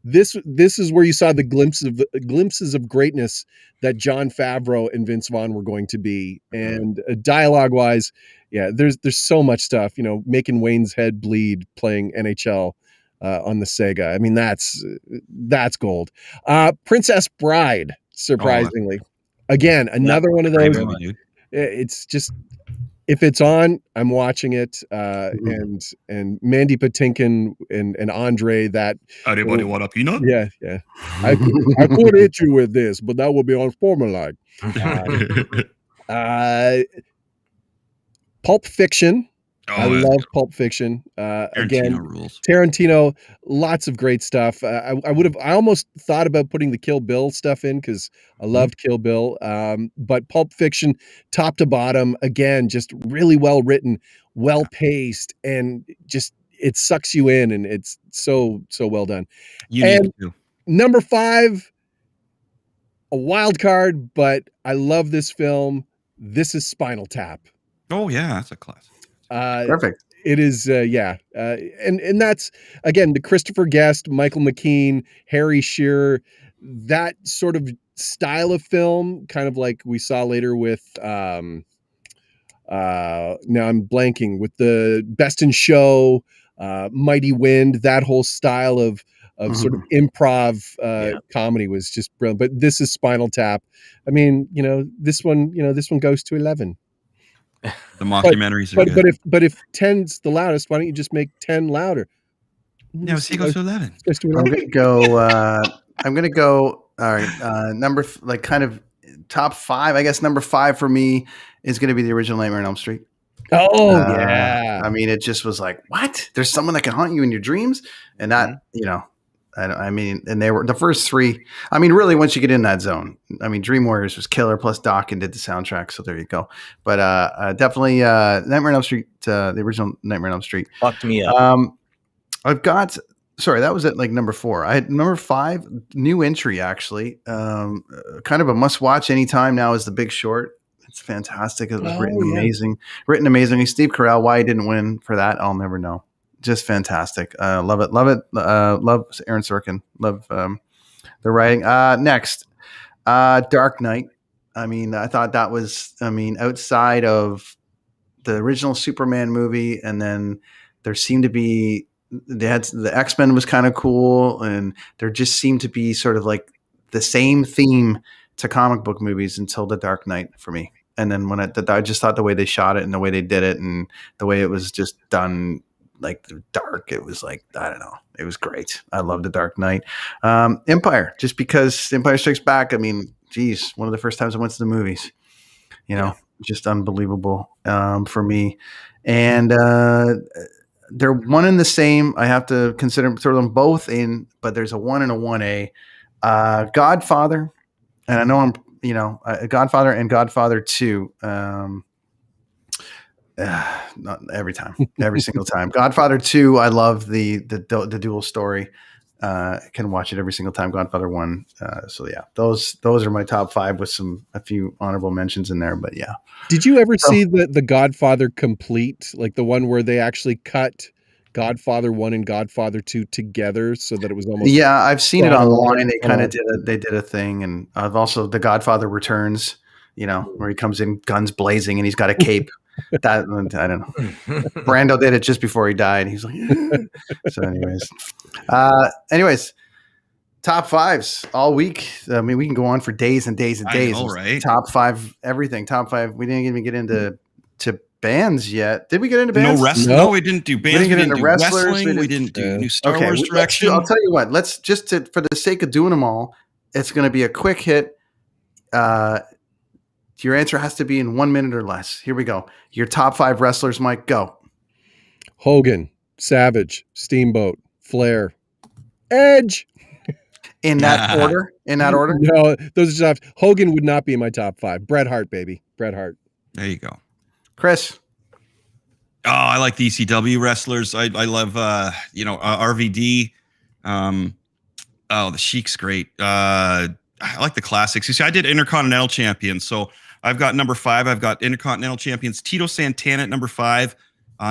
this is where you saw the glimpses of greatness that Jon Favreau and Vince Vaughn were going to be. And dialogue wise, yeah, there's so much stuff, making Wayne's head bleed playing NHL on the Sega. I mean, that's gold. Princess Bride, surprisingly, again, another one of those. It's just, if it's on, I'm watching it. And Mandy Patinkin and Andre, that anybody want a peanut? Yeah. I could hit you with this, but that would be unsportsmanlike. Pulp Fiction. I love Pulp Fiction. Again, rules. Tarantino, lots of great stuff. I almost thought about putting the Kill Bill stuff in because I loved Kill Bill. But Pulp Fiction, top to bottom, again, just really well written, well paced, and just it sucks you in, and it's so well done. Number 5, a wild card, but I love this film. This is Spinal Tap. Oh yeah, that's a classic. Perfect. It is, and that's again the Christopher Guest, Michael McKean, Harry Shearer, that sort of style of film, kind of like we saw later with. Now I'm blanking with the Best in Show, Mighty Wind. That whole style of sort of improv comedy was just brilliant. But this is Spinal Tap. I mean, this one goes to 11. The mockumentaries are good. But if 10's the loudest, why don't you just make 10 louder? No, see, goes to 11. I'm gonna go. All right, kind of top 5. I guess number 5 for me is going to be the original Nightmare on Elm Street. Oh yeah. I mean, it just was like, what? There's someone that can haunt you in your dreams, and that and they were the first 3. I mean, really, once you get in that zone, I mean, Dream Warriors was killer. Plus, Dokken did the soundtrack, so there you go. But definitely, Nightmare on Elm Street, the original Nightmare on Elm Street, fucked me up. I've got. Sorry, that was at like number 4. I had number 5, new entry actually. Kind of a must-watch anytime now is The Big Short. It's fantastic. It was written amazingly. Steve Carell. Why he didn't win for that, I'll never know. Just fantastic. Love it. Love Aaron Sorkin. Love the writing. Next, Dark Knight. I mean, I thought that was, outside of the original Superman movie, and then there seemed to be, the X-Men was kind of cool, and there just seemed to be sort of like the same theme to comic book movies until The Dark Knight for me. And then when I just thought the way they shot it and the way they did it and the way it was just done, like dark, it was like, I don't know, it was great. I love The Dark Knight. Empire, just because Empire Strikes Back, I mean, geez, one of the first times I went to the movies, just unbelievable for me. And they're one and the same. I have to throw them both in, but there's a 1 and a 1A. Godfather, and I know I'm, Godfather and Godfather 2. Not every time, every single time. Godfather 2, I love the dual story. Can watch it every single time. Godfather 1. So yeah, those are my top 5 with a few honorable mentions in there. But yeah. Did you ever see the Godfather complete, like the one where they actually cut Godfather 1 and Godfather 2 together so that it was almost? Yeah, I've seen it online. They kind of did a thing, and I've also The Godfather Returns. Where he comes in guns blazing and he's got a cape. That I don't know. Brando did it just before he died. He's like, so anyways, top 5s all week. I mean, we can go on for days and days and days. All right. Top 5, everything. Top 5. We didn't even get into bands yet. Did we get into bands? No wrestling. No, we didn't do bands. We didn't get into wrestlers. We didn't do new Star Wars direction. I'll tell you what. Let's just for the sake of doing them all, it's going to be a quick hit. Your answer has to be in 1 minute or less. Here we go. Your top 5 wrestlers, Mike, go. Hogan, Savage, Steamboat, Flair, Edge. In that order? In that order? No, those are tough. Hogan would not be in my top 5. Bret Hart, baby. Bret Hart. There you go. Chris. Oh, I like the ECW wrestlers. I love, RVD. The Sheik's great. I like the classics. You see, I did Intercontinental Champions. So I've got number 5. I've got Intercontinental Champions Tito Santana at number 5.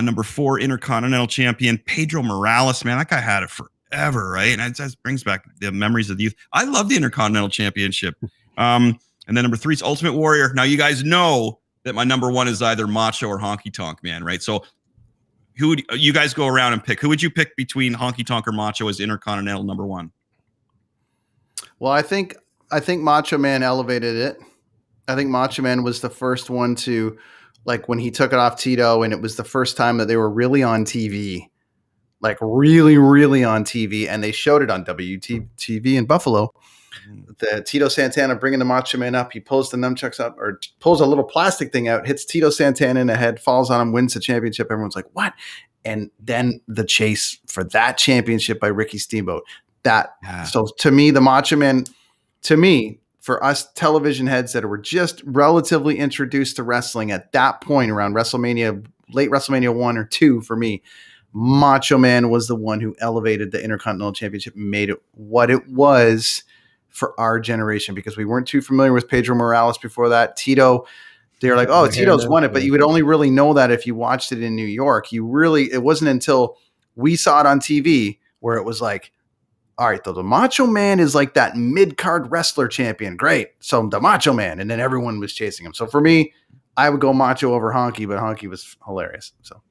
Number 4, Intercontinental Champion Pedro Morales. Man, that guy had it ever, right? And it just brings back the memories of the youth. I love the Intercontinental Championship. And then number 3 is Ultimate Warrior. Now you guys know that my number 1 is either Macho or Honky Tonk Man, right? So who would you guys go around and pick? Who would you pick between Honky Tonk or Macho as Intercontinental number 1? Well, I think Macho Man elevated it. I think Macho Man was the first one to, like, when he took it off Tito, and it was the first time that they were really on TV, like really, really on TV, and they showed it on WTV in Buffalo. The Tito Santana bringing the Macho Man up, he pulls the nunchucks up, or pulls a little plastic thing out, hits Tito Santana in the head, falls on him, wins the championship. Everyone's like, what? And then the chase for that championship by Ricky Steamboat. So to me, the Macho Man, for us television heads that were just relatively introduced to wrestling at that point around WrestleMania, late WrestleMania 1 or 2 for me, Macho Man was the one who elevated the Intercontinental Championship and made it what it was for our generation, because we weren't too familiar with Pedro Morales before that. Tito, they were like, oh, Tito's won it, but you would only really know that if you watched it in New York. It wasn't until we saw it on TV where it was like, all right, the Macho Man is like that mid-card wrestler champion. Great. So the Macho Man. And then everyone was chasing him. So for me, I would go Macho over Honky, but Honky was hilarious. So.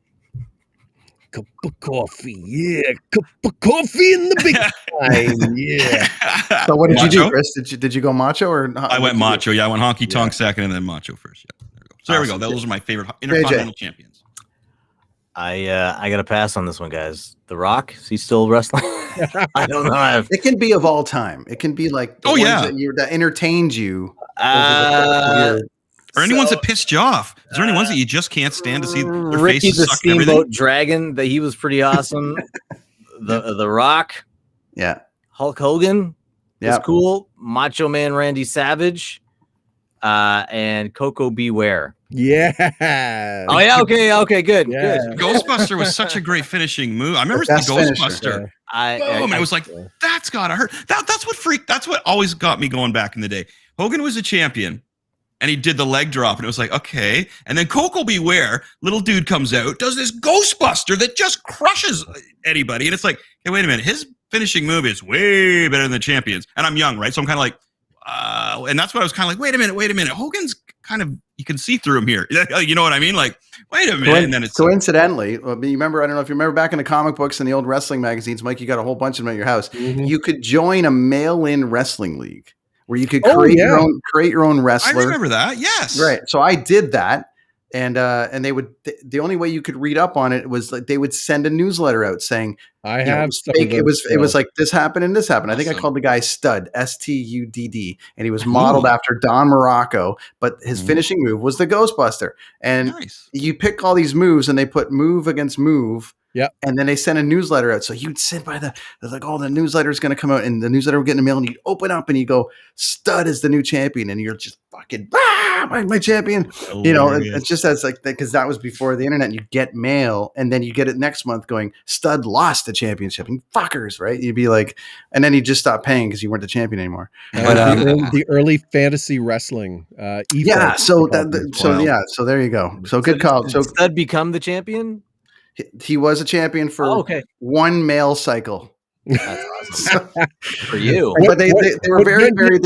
Cup of coffee. Yeah. Cup of coffee in the big time. Yeah. So what did you do, Chris? Did you go Macho or? I went Macho. Yeah, I went Honky Tonk second and then Macho first. Yeah. There we go. So there we go. Those are my favorite Intercontinental champions. I got to pass on this one, guys. The Rock, is he still wrestling? I don't know. It can be of all time. It can be like the ones that entertained you. Or any ones that pissed you off. Is there any ones that you just can't stand to see their Ricky faces the suck Steamboat everything? Dragon, that he was pretty awesome. the Rock, yeah. Hulk Hogan, yeah, was cool. Macho Man Randy Savage, and Coco Beware. Yeah. Oh yeah. Okay. Good. Yeah. Good. Ghostbuster was such a great finishing move. I remember the Ghostbuster. Boom! And it was like, that's gotta hurt. That's what always got me going back in the day. Hogan was a champion, and he did the leg drop, and it was like, okay. And then Coco Beware, little dude comes out, does this Ghostbuster that just crushes anybody, and it's like, hey, wait a minute, his finishing move is way better than the champions. And I'm young, right? So I'm kind of like, and that's what I was kind of like, wait a minute. Hogan's kind of, you can see through him here. You know what I mean? Like, wait a minute. And then it's coincidentally, you remember, I don't know if you remember back in the comic books and the old wrestling magazines, Mike, you got a whole bunch of them at your house. Mm-hmm. You could join a mail-in wrestling league where you could create your own wrestler. I remember that. Yes. Right. So I did that. And they would, the only way you could read up on it was like they would send a newsletter out saying, it was like this happened and this happened. Awesome. I think I called the guy Stud, Studd, and he was modeled after Don Morocco, but his finishing move was the Ghostbuster. And you pick all these moves and they put move against move. Yeah. And then they sent a newsletter out. So you'd sit by the newsletter is going to come out, and the newsletter would get in the mail, and you'd open up and you go, Stud is the new champion. And you're just fucking, my champion. Hilarious. You know, it's just as like, because that was before the internet. You get mail, and then you get it next month going, Stud lost the championship. And fuckers, right? You'd be like, and then you just stop paying because you weren't the champion anymore. But the early fantasy wrestling. So there you go. So good call. So Stud become the champion? He was a champion for one mail cycle. That's awesome. For you. But they were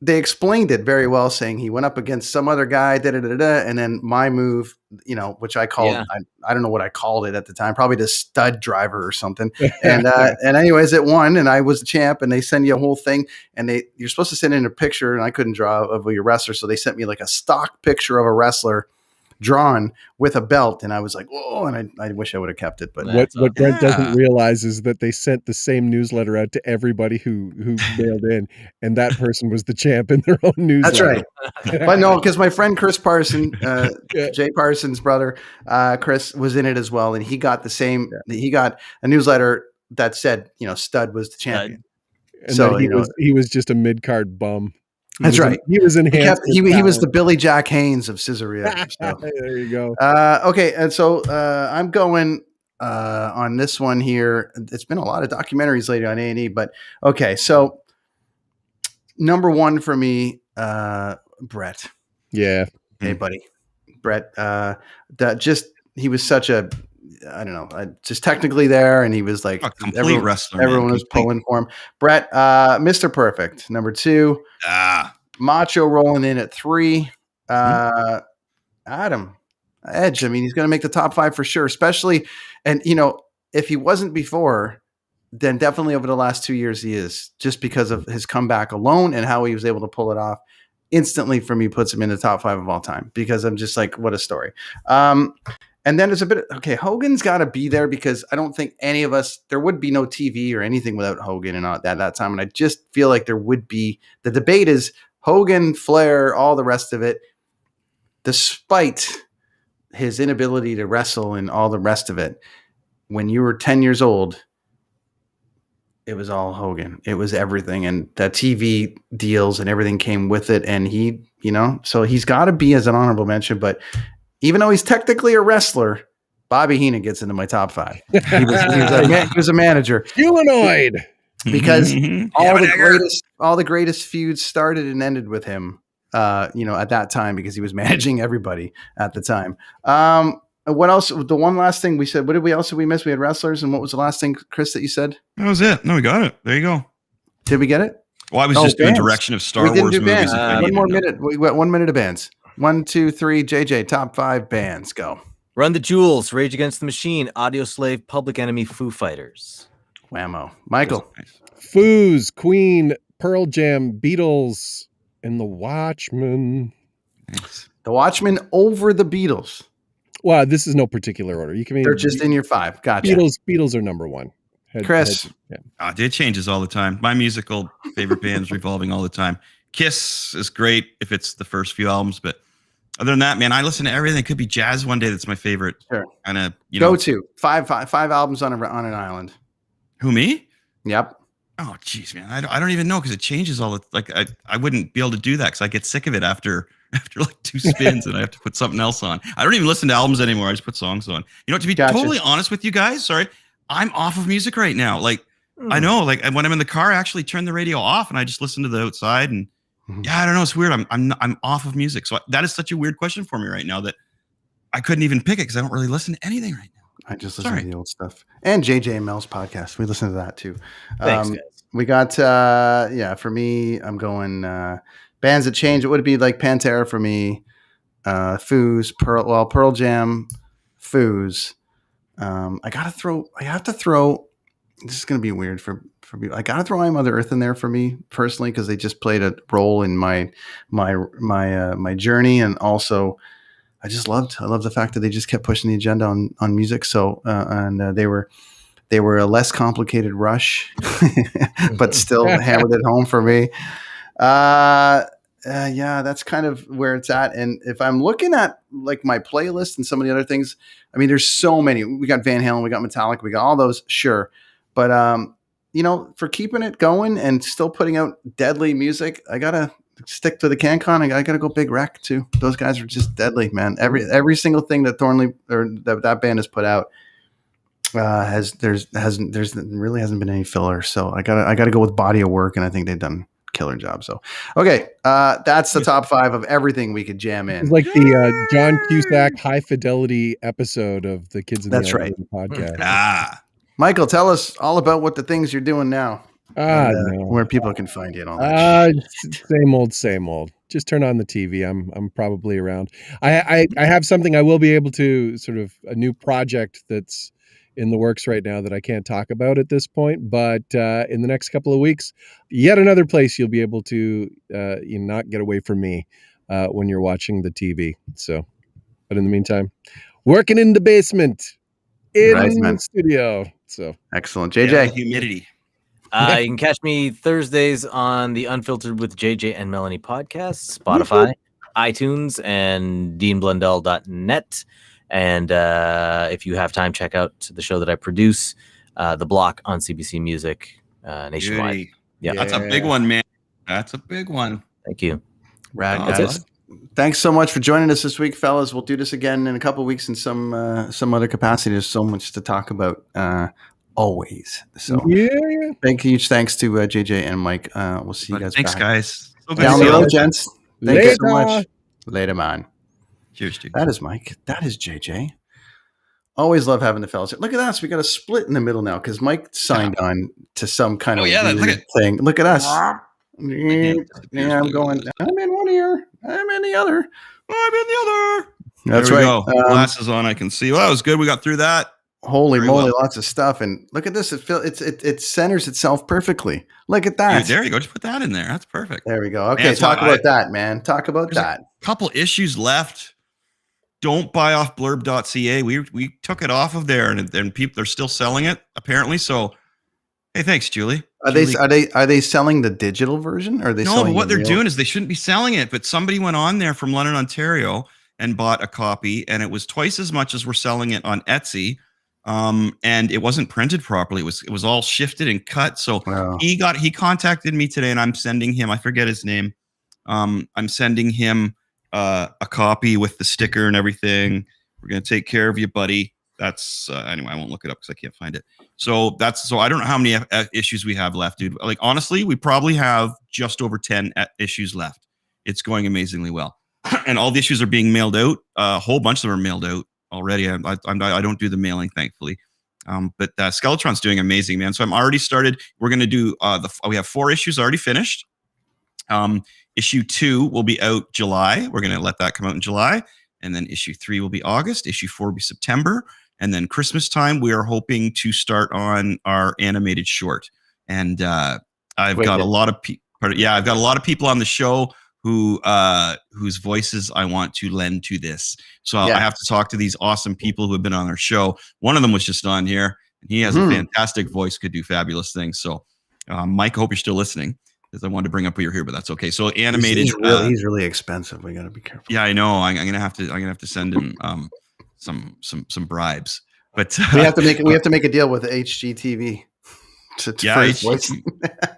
they explained it very well, saying he went up against some other guy, and then my move, you know, which I called, I don't know what I called it at the time, probably the Stud Driver or something. And anyways, it won, and I was the champ, and they send you a whole thing, and you're supposed to send in a picture, and I couldn't draw of your wrestler, so they sent me like a stock picture of a wrestler drawn with a belt, and I was like, whoa, and I wish I would have kept it. But what Brent doesn't realize is that they sent the same newsletter out to everybody who mailed in, and that person was the champ in their own newsletter. That's right. But no, because my friend Chris Parson, Jay Parsons' brother, Chris, was in it as well, and he got the same. He got a newsletter that said, you know, Stud was the champion. And so he was just a mid-card bum. That's right. He was enhanced. He was the Billy Jack Haynes of Caesarea. So. There you go. Okay, and so I'm going on this one here. It's been a lot of documentaries lately on A&E, but okay. So number one for me, Brett. Yeah. Hey, buddy, Brett. He was such a I don't know, just technically there, and he was like a complete wrestler. Everyone was pulling for him. Brett, Mr. Perfect, number 2. Macho rolling in at 3. Adam, Edge. I mean, he's going to make the top 5 for sure, especially, and if he wasn't before, then definitely over the last 2 years he is, just because of his comeback alone and how he was able to pull it off. Instantly for me puts him in the top 5 of all time, because I'm just like, what a story. And then there's a bit of, Hogan's got to be there, because I don't think any of us, there would be no TV or anything without Hogan and all that time. And I just feel like there would be, the debate is Hogan, Flair, all the rest of it, despite his inability to wrestle and all the rest of it. When you were 10 years old, it was all Hogan. It was everything. And the TV deals and everything came with it. And he, so he's got to be as an honorable mention. But even though he's technically a wrestler, Bobby Heenan gets into my top 5. He was a manager. Humanoid. Because all the greatest feuds started and ended with him, at that time, because he was managing everybody at the time. What else? The one last thing we said, what did we miss? We had wrestlers. And what was the last thing, Chris, that you said? That was it. No, we got it. There you go. Did we get it? Well, I was just doing direction of Star Wars movies. One more minute. We got 1 minute of bands. 1, 2, 3. JJ, top 5 bands. Go. Run the Jewels, Rage Against the Machine, Audioslave, Public Enemy, Foo Fighters. Whammo. Michael. Foos, Queen, Pearl Jam, Beatles, and the Watchmen. Thanks. The Watchmen over the Beatles. Well, this is no particular order. They're just in your 5. Gotcha. Beatles are number 1. Chris. It changes all the time. My musical favorite band's revolving all the time. Kiss is great if it's the first few albums, but other than that, man, I listen to everything. It could be jazz one day. That's my favorite. Sure. And go to five albums on an island. Who, me? Yep. Oh, geez, man. I don't even know, because it changes all the, I wouldn't be able to do that, because I get sick of it after like 2 spins and I have to put something else on. I don't even listen to albums anymore. I just put songs on. To be totally honest with you guys, sorry, I'm off of music right now. I know, when I'm in the car, I actually turn the radio off and I just listen to the outside, and I don't know. It's weird. I'm off of music. So that is such a weird question for me right now that I couldn't even pick it, because I don't really listen to anything right now. I just listen to the old stuff. And JJ and Mel's podcast. We listen to that too. Thanks, guys. We got, for me, I'm going bands that change. It would be like Pantera for me, Foos, Pearl Jam, Foos. I have to throw, this is going to be weird for me. I got to throw I Mother Earth in there for me personally, because they just played a role in my journey. And also, I love the fact that they just kept pushing the agenda on music. So, they were a less complicated Rush, but still hammered it home for me. That's kind of where it's at. And if I'm looking at my playlist and some of the other things, I mean, there's so many. We got Van Halen, we got Metallica, we got all those, sure. But for keeping it going and still putting out deadly music, I gotta stick to the CanCon. I gotta go Big Wreck too. Those guys are just deadly, man. Every single thing that Thornley or that band has put out there really hasn't been any filler. So I gotta go with body of work, and I think they've done a killer job. So okay, that's the top 5 of everything we could jam in. It's like the John Cusack high fidelity episode of the Kids in the podcast. Michael, tell us all about what the things you're doing now. Where people can find you and all that. Same old. Just turn on the TV. I'm probably around. I have something I will be able to, sort of a new project that's in the works right now that I can't talk about at this point, but in the next couple of weeks, yet another place you'll be able to not get away from me when you're watching the TV. So, but in the meantime, working in the basement in the studio. So excellent. JJ. Humidity. You can catch me Thursdays on the Unfiltered with JJ and Melanie podcast, Spotify, iTunes, and deanblundell.net. And if you have time, check out the show that I produce, The Block on CBC Music nationwide. Yeah, that's a big one, man. That's a big one. Thank you. Right. Thanks so much for joining us this week, fellas. We'll do this again in a couple of weeks in some other capacity. There's so much to talk about. Always. So huge thanks to JJ and Mike. We'll see you guys. Thanks, back. guys. So down the road, gents. Thank you so much. Later, man. Cheers, dude. That is Mike. That is JJ. Always love having the fellas. Look at us. We got a split in the middle now because Mike signed on to some kind of thing. Look at us. Yeah, I'm going. I'm in one ear. I'm in the other. I'm in the other. That's there we right. Go. Glasses on. I can see. Well, that was good. We got through that. Holy moly, lots of stuff. And look at this. It centers itself perfectly. Look at that. Dude, there you go. Just put that in there. That's perfect. There we go. Okay, talk about that, man. Talk about that. A couple issues left. Don't buy off blurb.ca. We took it off of there, and people are still selling it apparently. So, hey, thanks, Julie. Are they selling the digital version? Or are they selling? No, but what they're doing is they shouldn't be selling it. But somebody went on there from London, Ontario, and bought a copy, and it was twice as much as we're selling it on Etsy. And it wasn't printed properly. It was all shifted and cut. So he contacted me today, and I'm sending him. I forget his name. I'm sending him a copy with the sticker and everything. We're gonna take care of you, buddy. That's anyway. I won't look it up because I can't find it. So I don't know how many issues we have left, dude. Like honestly, we probably have just over 10 issues left. It's going amazingly well, and all the issues are being mailed out. A whole bunch of them are mailed out already. I don't do the mailing, thankfully. But Skeletron's doing amazing, man. So I'm already started. We're gonna do we have 4 issues already finished. Issue 2 will be out July. We're gonna let that come out in July, and then issue 3 will be August. Issue 4 will be September, and then Christmas time we are hoping to start on our animated short. And I've got a lot of people on the show whose voices I want to lend to this. So I have to talk to these awesome people who have been on our show. One of them was just on here, and he has a fantastic voice, could do fabulous things. So Mike, I hope you're still listening, because I wanted to bring up what you're here, but that's okay. So animated, he's really expensive. We got to be careful. Yeah, I know. I'm gonna have to send him some bribes. But we have to make a deal with HGTV.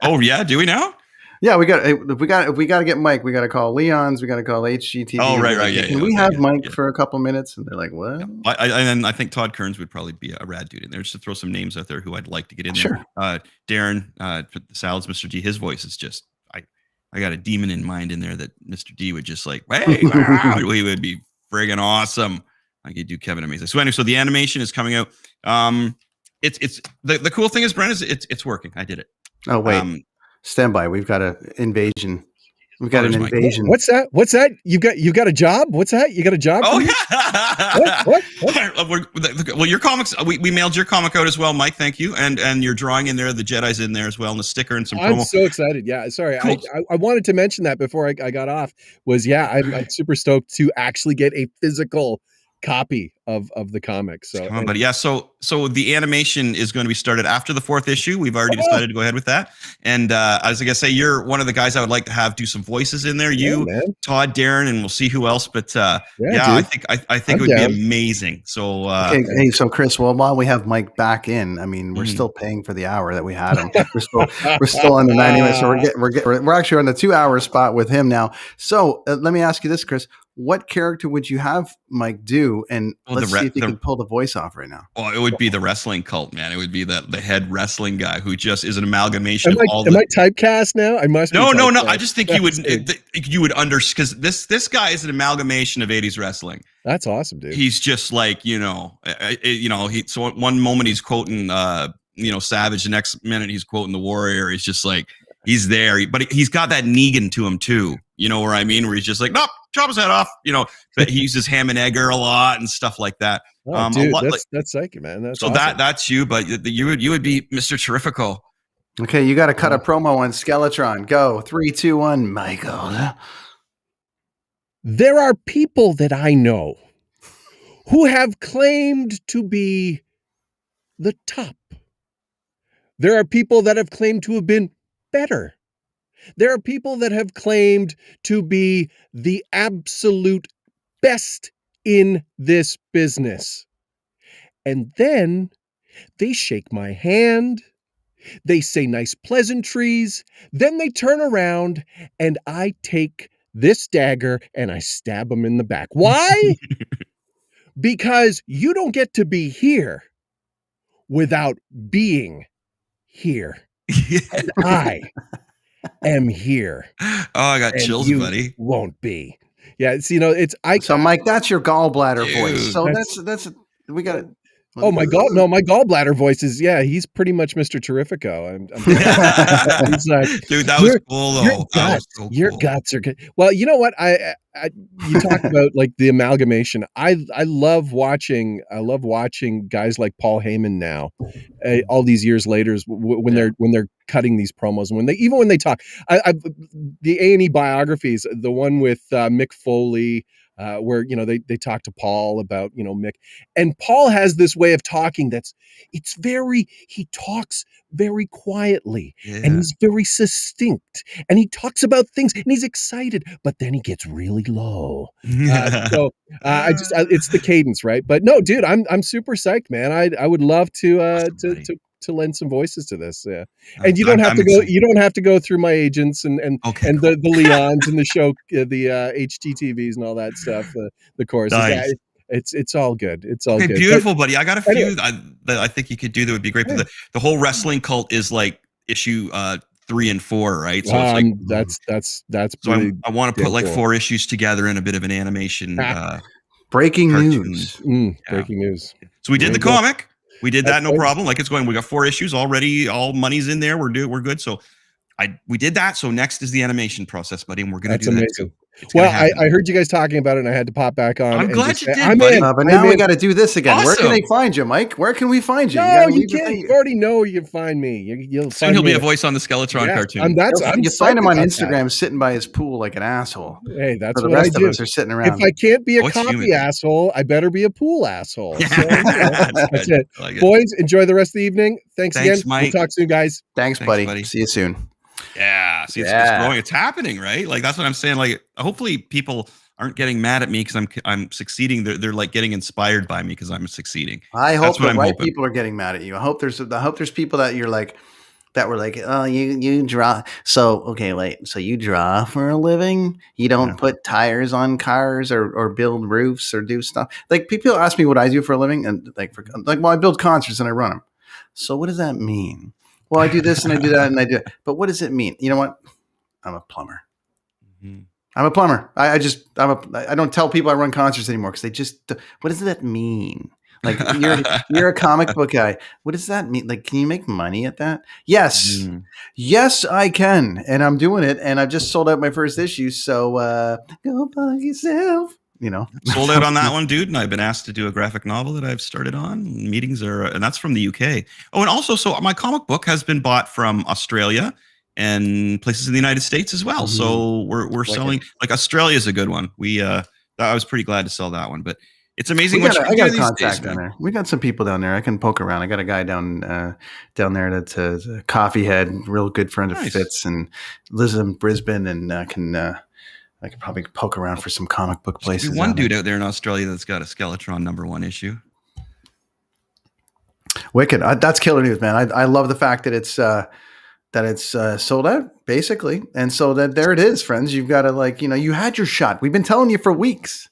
Oh yeah, do we now? Yeah, we got to get Mike. We got to call Leon's. We got to call HGTV. Oh right, yeah. Can we have Mike for a couple minutes? And they're like, what? And I think Todd Kearns would probably be a rad dude in there. Just to throw some names out there who I'd like to get in there. Darren, for the Salads, Mr. D. His voice is just I got a demon in mind in there that Mr. D would just like, hey, he would be friggin' awesome. I could do Kevin amazing. So anyway, so the animation is coming out. It's the cool thing is, Brent, is it's working. I did it. Oh wait. Stand by. We've got an invasion. We've got an invasion. Mike. What's that? You got a job? What's that? You got a job? Oh yeah. What? Well, your comics. We mailed your comic out as well, Mike. Thank you. And your drawing in there. The Jedi's in there as well, and the sticker and some promo. I'm so excited. Yeah. Sorry. Cool. I wanted to mention that before I got off. I'm super stoked to actually get a physical copy of the comic. So come on, buddy. Yeah, so the animation is going to be started after the 4th issue. We've already decided to go ahead with that. And I was gonna say, you're one of the guys I would like to have do some voices in there. Todd, Darren, and we'll see who else. But I think it would be amazing. So so Chris, well, while we have Mike back in, I mean, we're still paying for the hour that we had him. We're still on the 90 minutes. So we're actually on the 2-hour spot with him now. So let me ask you this, Chris. What character would you have Mike do? And let's see if he can pull the voice off right now. Oh, it would be the wrestling cult, man. It would be the head wrestling guy who just is an amalgamation of all. Am I typecast now? I must. No. I just think you would because this guy is an amalgamation of 80s wrestling. That's awesome, dude. He's just like so one moment he's quoting Savage, the next minute he's quoting the Warrior. He's just like he's there, but he's got that Negan to him too. You know where I mean? Where he's just like, nope, chop his head off. But he uses ham and egger a lot and stuff like that. Oh, dude, that's psychic, man. That's so awesome. That's you, but you would be Mr. Terrifico. Okay, you got to cut a promo on Skeletron. Go 3, 2, 1, Michael. There are people that I know who have claimed to be the top. There are people that have claimed to have been better. There are people that have claimed to be the absolute best in this business. And then they shake my hand. They say nice pleasantries. Then they turn around and I take this dagger and I stab them in the back. Why? Because you don't get to be here without being here. And I am here. Oh, I got chills, buddy. Won't be. Yeah, it's it's So Mike, that's your gallbladder voice. So that's we got it. Oh my god, no, my gallbladder voice is he's pretty much Mr. Terrifico. He's like, dude, that was cool though. Your guts are good. Well, you know what? You talk about like the amalgamation. I love watching guys like Paul Heyman now, all these years later, when they're cutting these promos, and when they talk. The A&E biographies, the one with Mick Foley. Where they talk to Paul about Mick, and Paul has this way of talking he talks very quietly and he's very succinct and he talks about things and he's excited, but then he gets really low. It's the cadence, right? But no, dude, I'm super psyched, man. I would love to lend some voices to this, and you don't have to go through my agents and the Leons and the show, the HTTVs and all that stuff, the choruses. Nice. It's all good. It's all good. Beautiful, buddy. I got a few that I think you could do that would be great. But the whole wrestling cult is like issue 3 and 4, right? So it's like that's. So I want to put like 4 issues together in a bit of an animation. Breaking cartoon. news. Breaking news. So we did the comic. We did that, no problem. Like it's going. We got 4 issues already. All money's in there. We're good. So we did that. So next is the animation process, buddy, and we're going to do that too. Well, I heard you guys talking about it, and I had to pop back on. I'm glad you did, buddy. But now we got to do this again. Awesome. Where can they find you, Mike? Where can we find you? No, you can't. You already know you can find me. You'll soon he'll be a voice on the Skeletron cartoon. You find him on Instagram sitting by his pool like an asshole. Hey, that's what the rest of us are sitting around. If I can't be a coffee asshole, I better be a pool asshole. So, that's it. Like boys, enjoy the rest of the evening. Thanks again. Mike. We'll talk soon, guys. Thanks, buddy. See you soon. Yeah. See, it's growing. It's happening, right? Like that's what I'm saying. Like, hopefully people aren't getting mad at me because I'm succeeding. They're like getting inspired by me because I'm succeeding. I hope the right people are getting mad at you. I hope there's people that you're like that were like, oh, you draw. So okay, wait. So you draw for a living? You don't put tires on cars or build roofs or do stuff. Like people ask me what I do for a living, and well, I build concerts and I run them. So what does that mean? Well, I do this and I do that and I do it. But what does it mean? You know what? I'm a plumber. Mm-hmm. I'm a plumber. I don't tell people I run concerts anymore because they just, what does that mean? Like you're a comic book guy. What does that mean? Like, can you make money at that? Yes. Yes, I can. And I'm doing it. And I've just sold out my first issue. So go bug yourself. Sold out on that one, dude. And I've been asked to do a graphic novel that I've started on. Meetings and that's from the UK. Oh, and also, so my comic book has been bought from Australia and places in the United States as well. Mm-hmm. So we're selling, like Australia is a good one. I was pretty glad to sell that one, but it's amazing. I got a contact down there. We got some people down there. I can poke around. I got a guy down there that's a coffee head, real good friend of Fitz, and lives in Brisbane, and I could probably poke around for some comic book places. There's one dude out there in Australia that's got a Skeletron #1 issue. Wicked. That's killer news, man. I love the fact that it's sold out, basically. And so that there it is, friends. You've got to you had your shot. We've been telling you for weeks.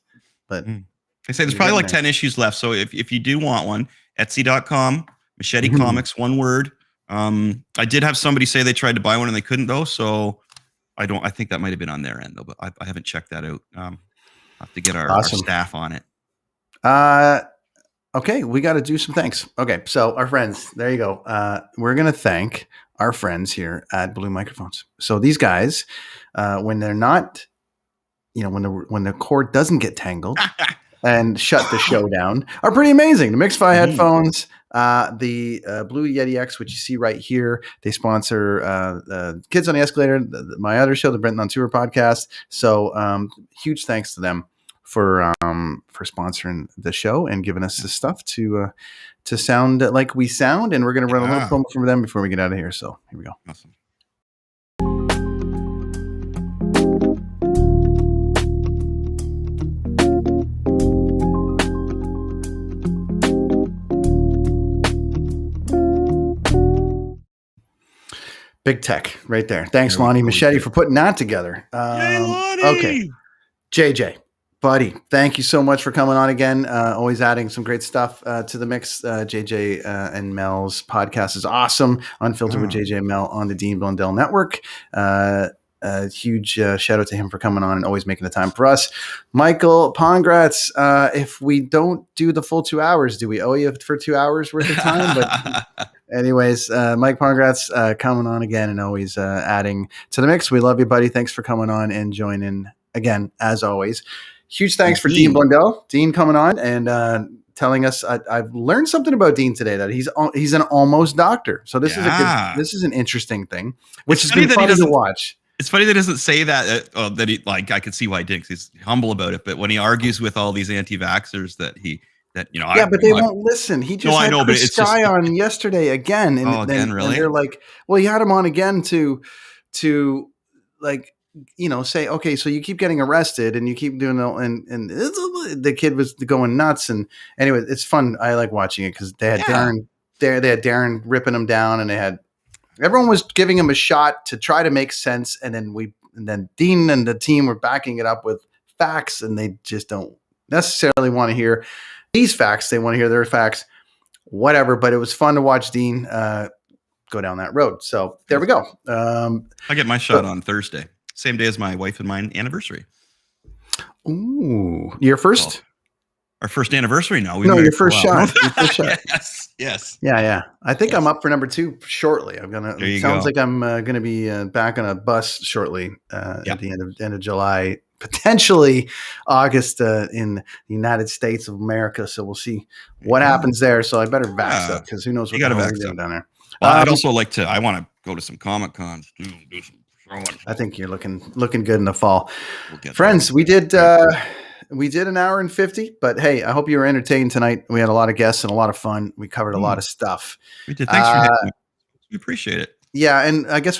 But they say there's probably like 10 issues left. So if you do want one, Etsy.com, Machete Comics, one word. I did have somebody say they tried to buy one and they couldn't though. So I think that might have been on their end though, but I haven't checked that out. I'll have to get our staff on it. Okay, we got to do some thanks. Okay, so our friends, there you go. We're going to thank our friends here at Blue Microphones. So these guys, when they're not, when the cord doesn't get tangled and shut the show down, are pretty amazing. The Mixify headphones, the Blue Yeti X, which you see right here, they sponsor Kids on the Escalator, my other show, the Brenton On Tour Podcast. So huge thanks to them for sponsoring the show and giving us this stuff to sound like we sound. And we're going to run a little promo from them before we get out of here. So here we go. Awesome. Big tech right there. Thanks, Lonnie Machete, for putting that together. Yay, Lonnie! Okay. JJ, buddy, thank you so much for coming on again. Always adding some great stuff to the mix. JJ and Mel's podcast is awesome. Unfiltered with JJ and Mel on the Dean Blundell Network. a huge shout out to him for coming on and always making the time for us. Michael Pongracz, if we don't do the full 2 hours, do we owe you for 2 hours worth of time? But anyways, Mike Pongracz coming on again and always adding to the mix. We love you, buddy. Thanks for coming on and joining again, as always. Huge thanks for Dean Blundell. Dean coming on and telling us I've learned something about Dean today, that he's an almost doctor. So this is an interesting thing, which has been fun to watch. It's funny that he doesn't say that. That he, like, I could see why he did, 'cause he's humble about it. But when he argues with all these anti-vaxxers, but they won't listen. He just had Chris Sky on yesterday again, and really? And they're like, well, you had him on again to like, say, okay, so you keep getting arrested and you keep doing and the kid was going nuts. And anyway, it's fun. I like watching it because they had Darren there. They had Darren ripping him down, and everyone was giving him a shot to try to make sense. And then Dean and the team were backing it up with facts, and they just don't necessarily want to hear these facts. They want to hear their facts, whatever. But it was fun to watch Dean go down that road. So there we go. I get my shot on Thursday, same day as my wife and mine anniversary. Ooh, your first? Our first anniversary? No, your first shot. Your first shot. Yes. Yeah. I think I'm up for number 2 shortly. Sounds like I'm gonna be back on a bus shortly at the end of July, potentially August in the United States of America. So we'll see what happens there. So I better vax up, because who knows what we're doing down there. I'd also like to. I want to go to some Comic Cons. I think you're looking good in the fall, friends. We did an hour and 50, but hey, I hope you were entertained tonight. We had a lot of guests and a lot of fun. We covered a lot of stuff. We did. Thanks for having me. We appreciate it. Yeah, and I guess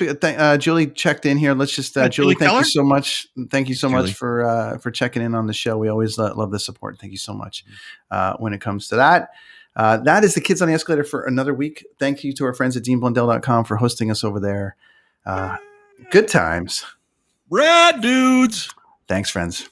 Julie checked in here. Let's just Julie, thank you so much. Thank you so much for checking in on the show. We always love the support. Thank you so much. When it comes to that. That is the Kids on the Escalator for another week. Thank you to our friends at deanblundell.com for hosting us over there. Good times. Rad dudes. Thanks, friends.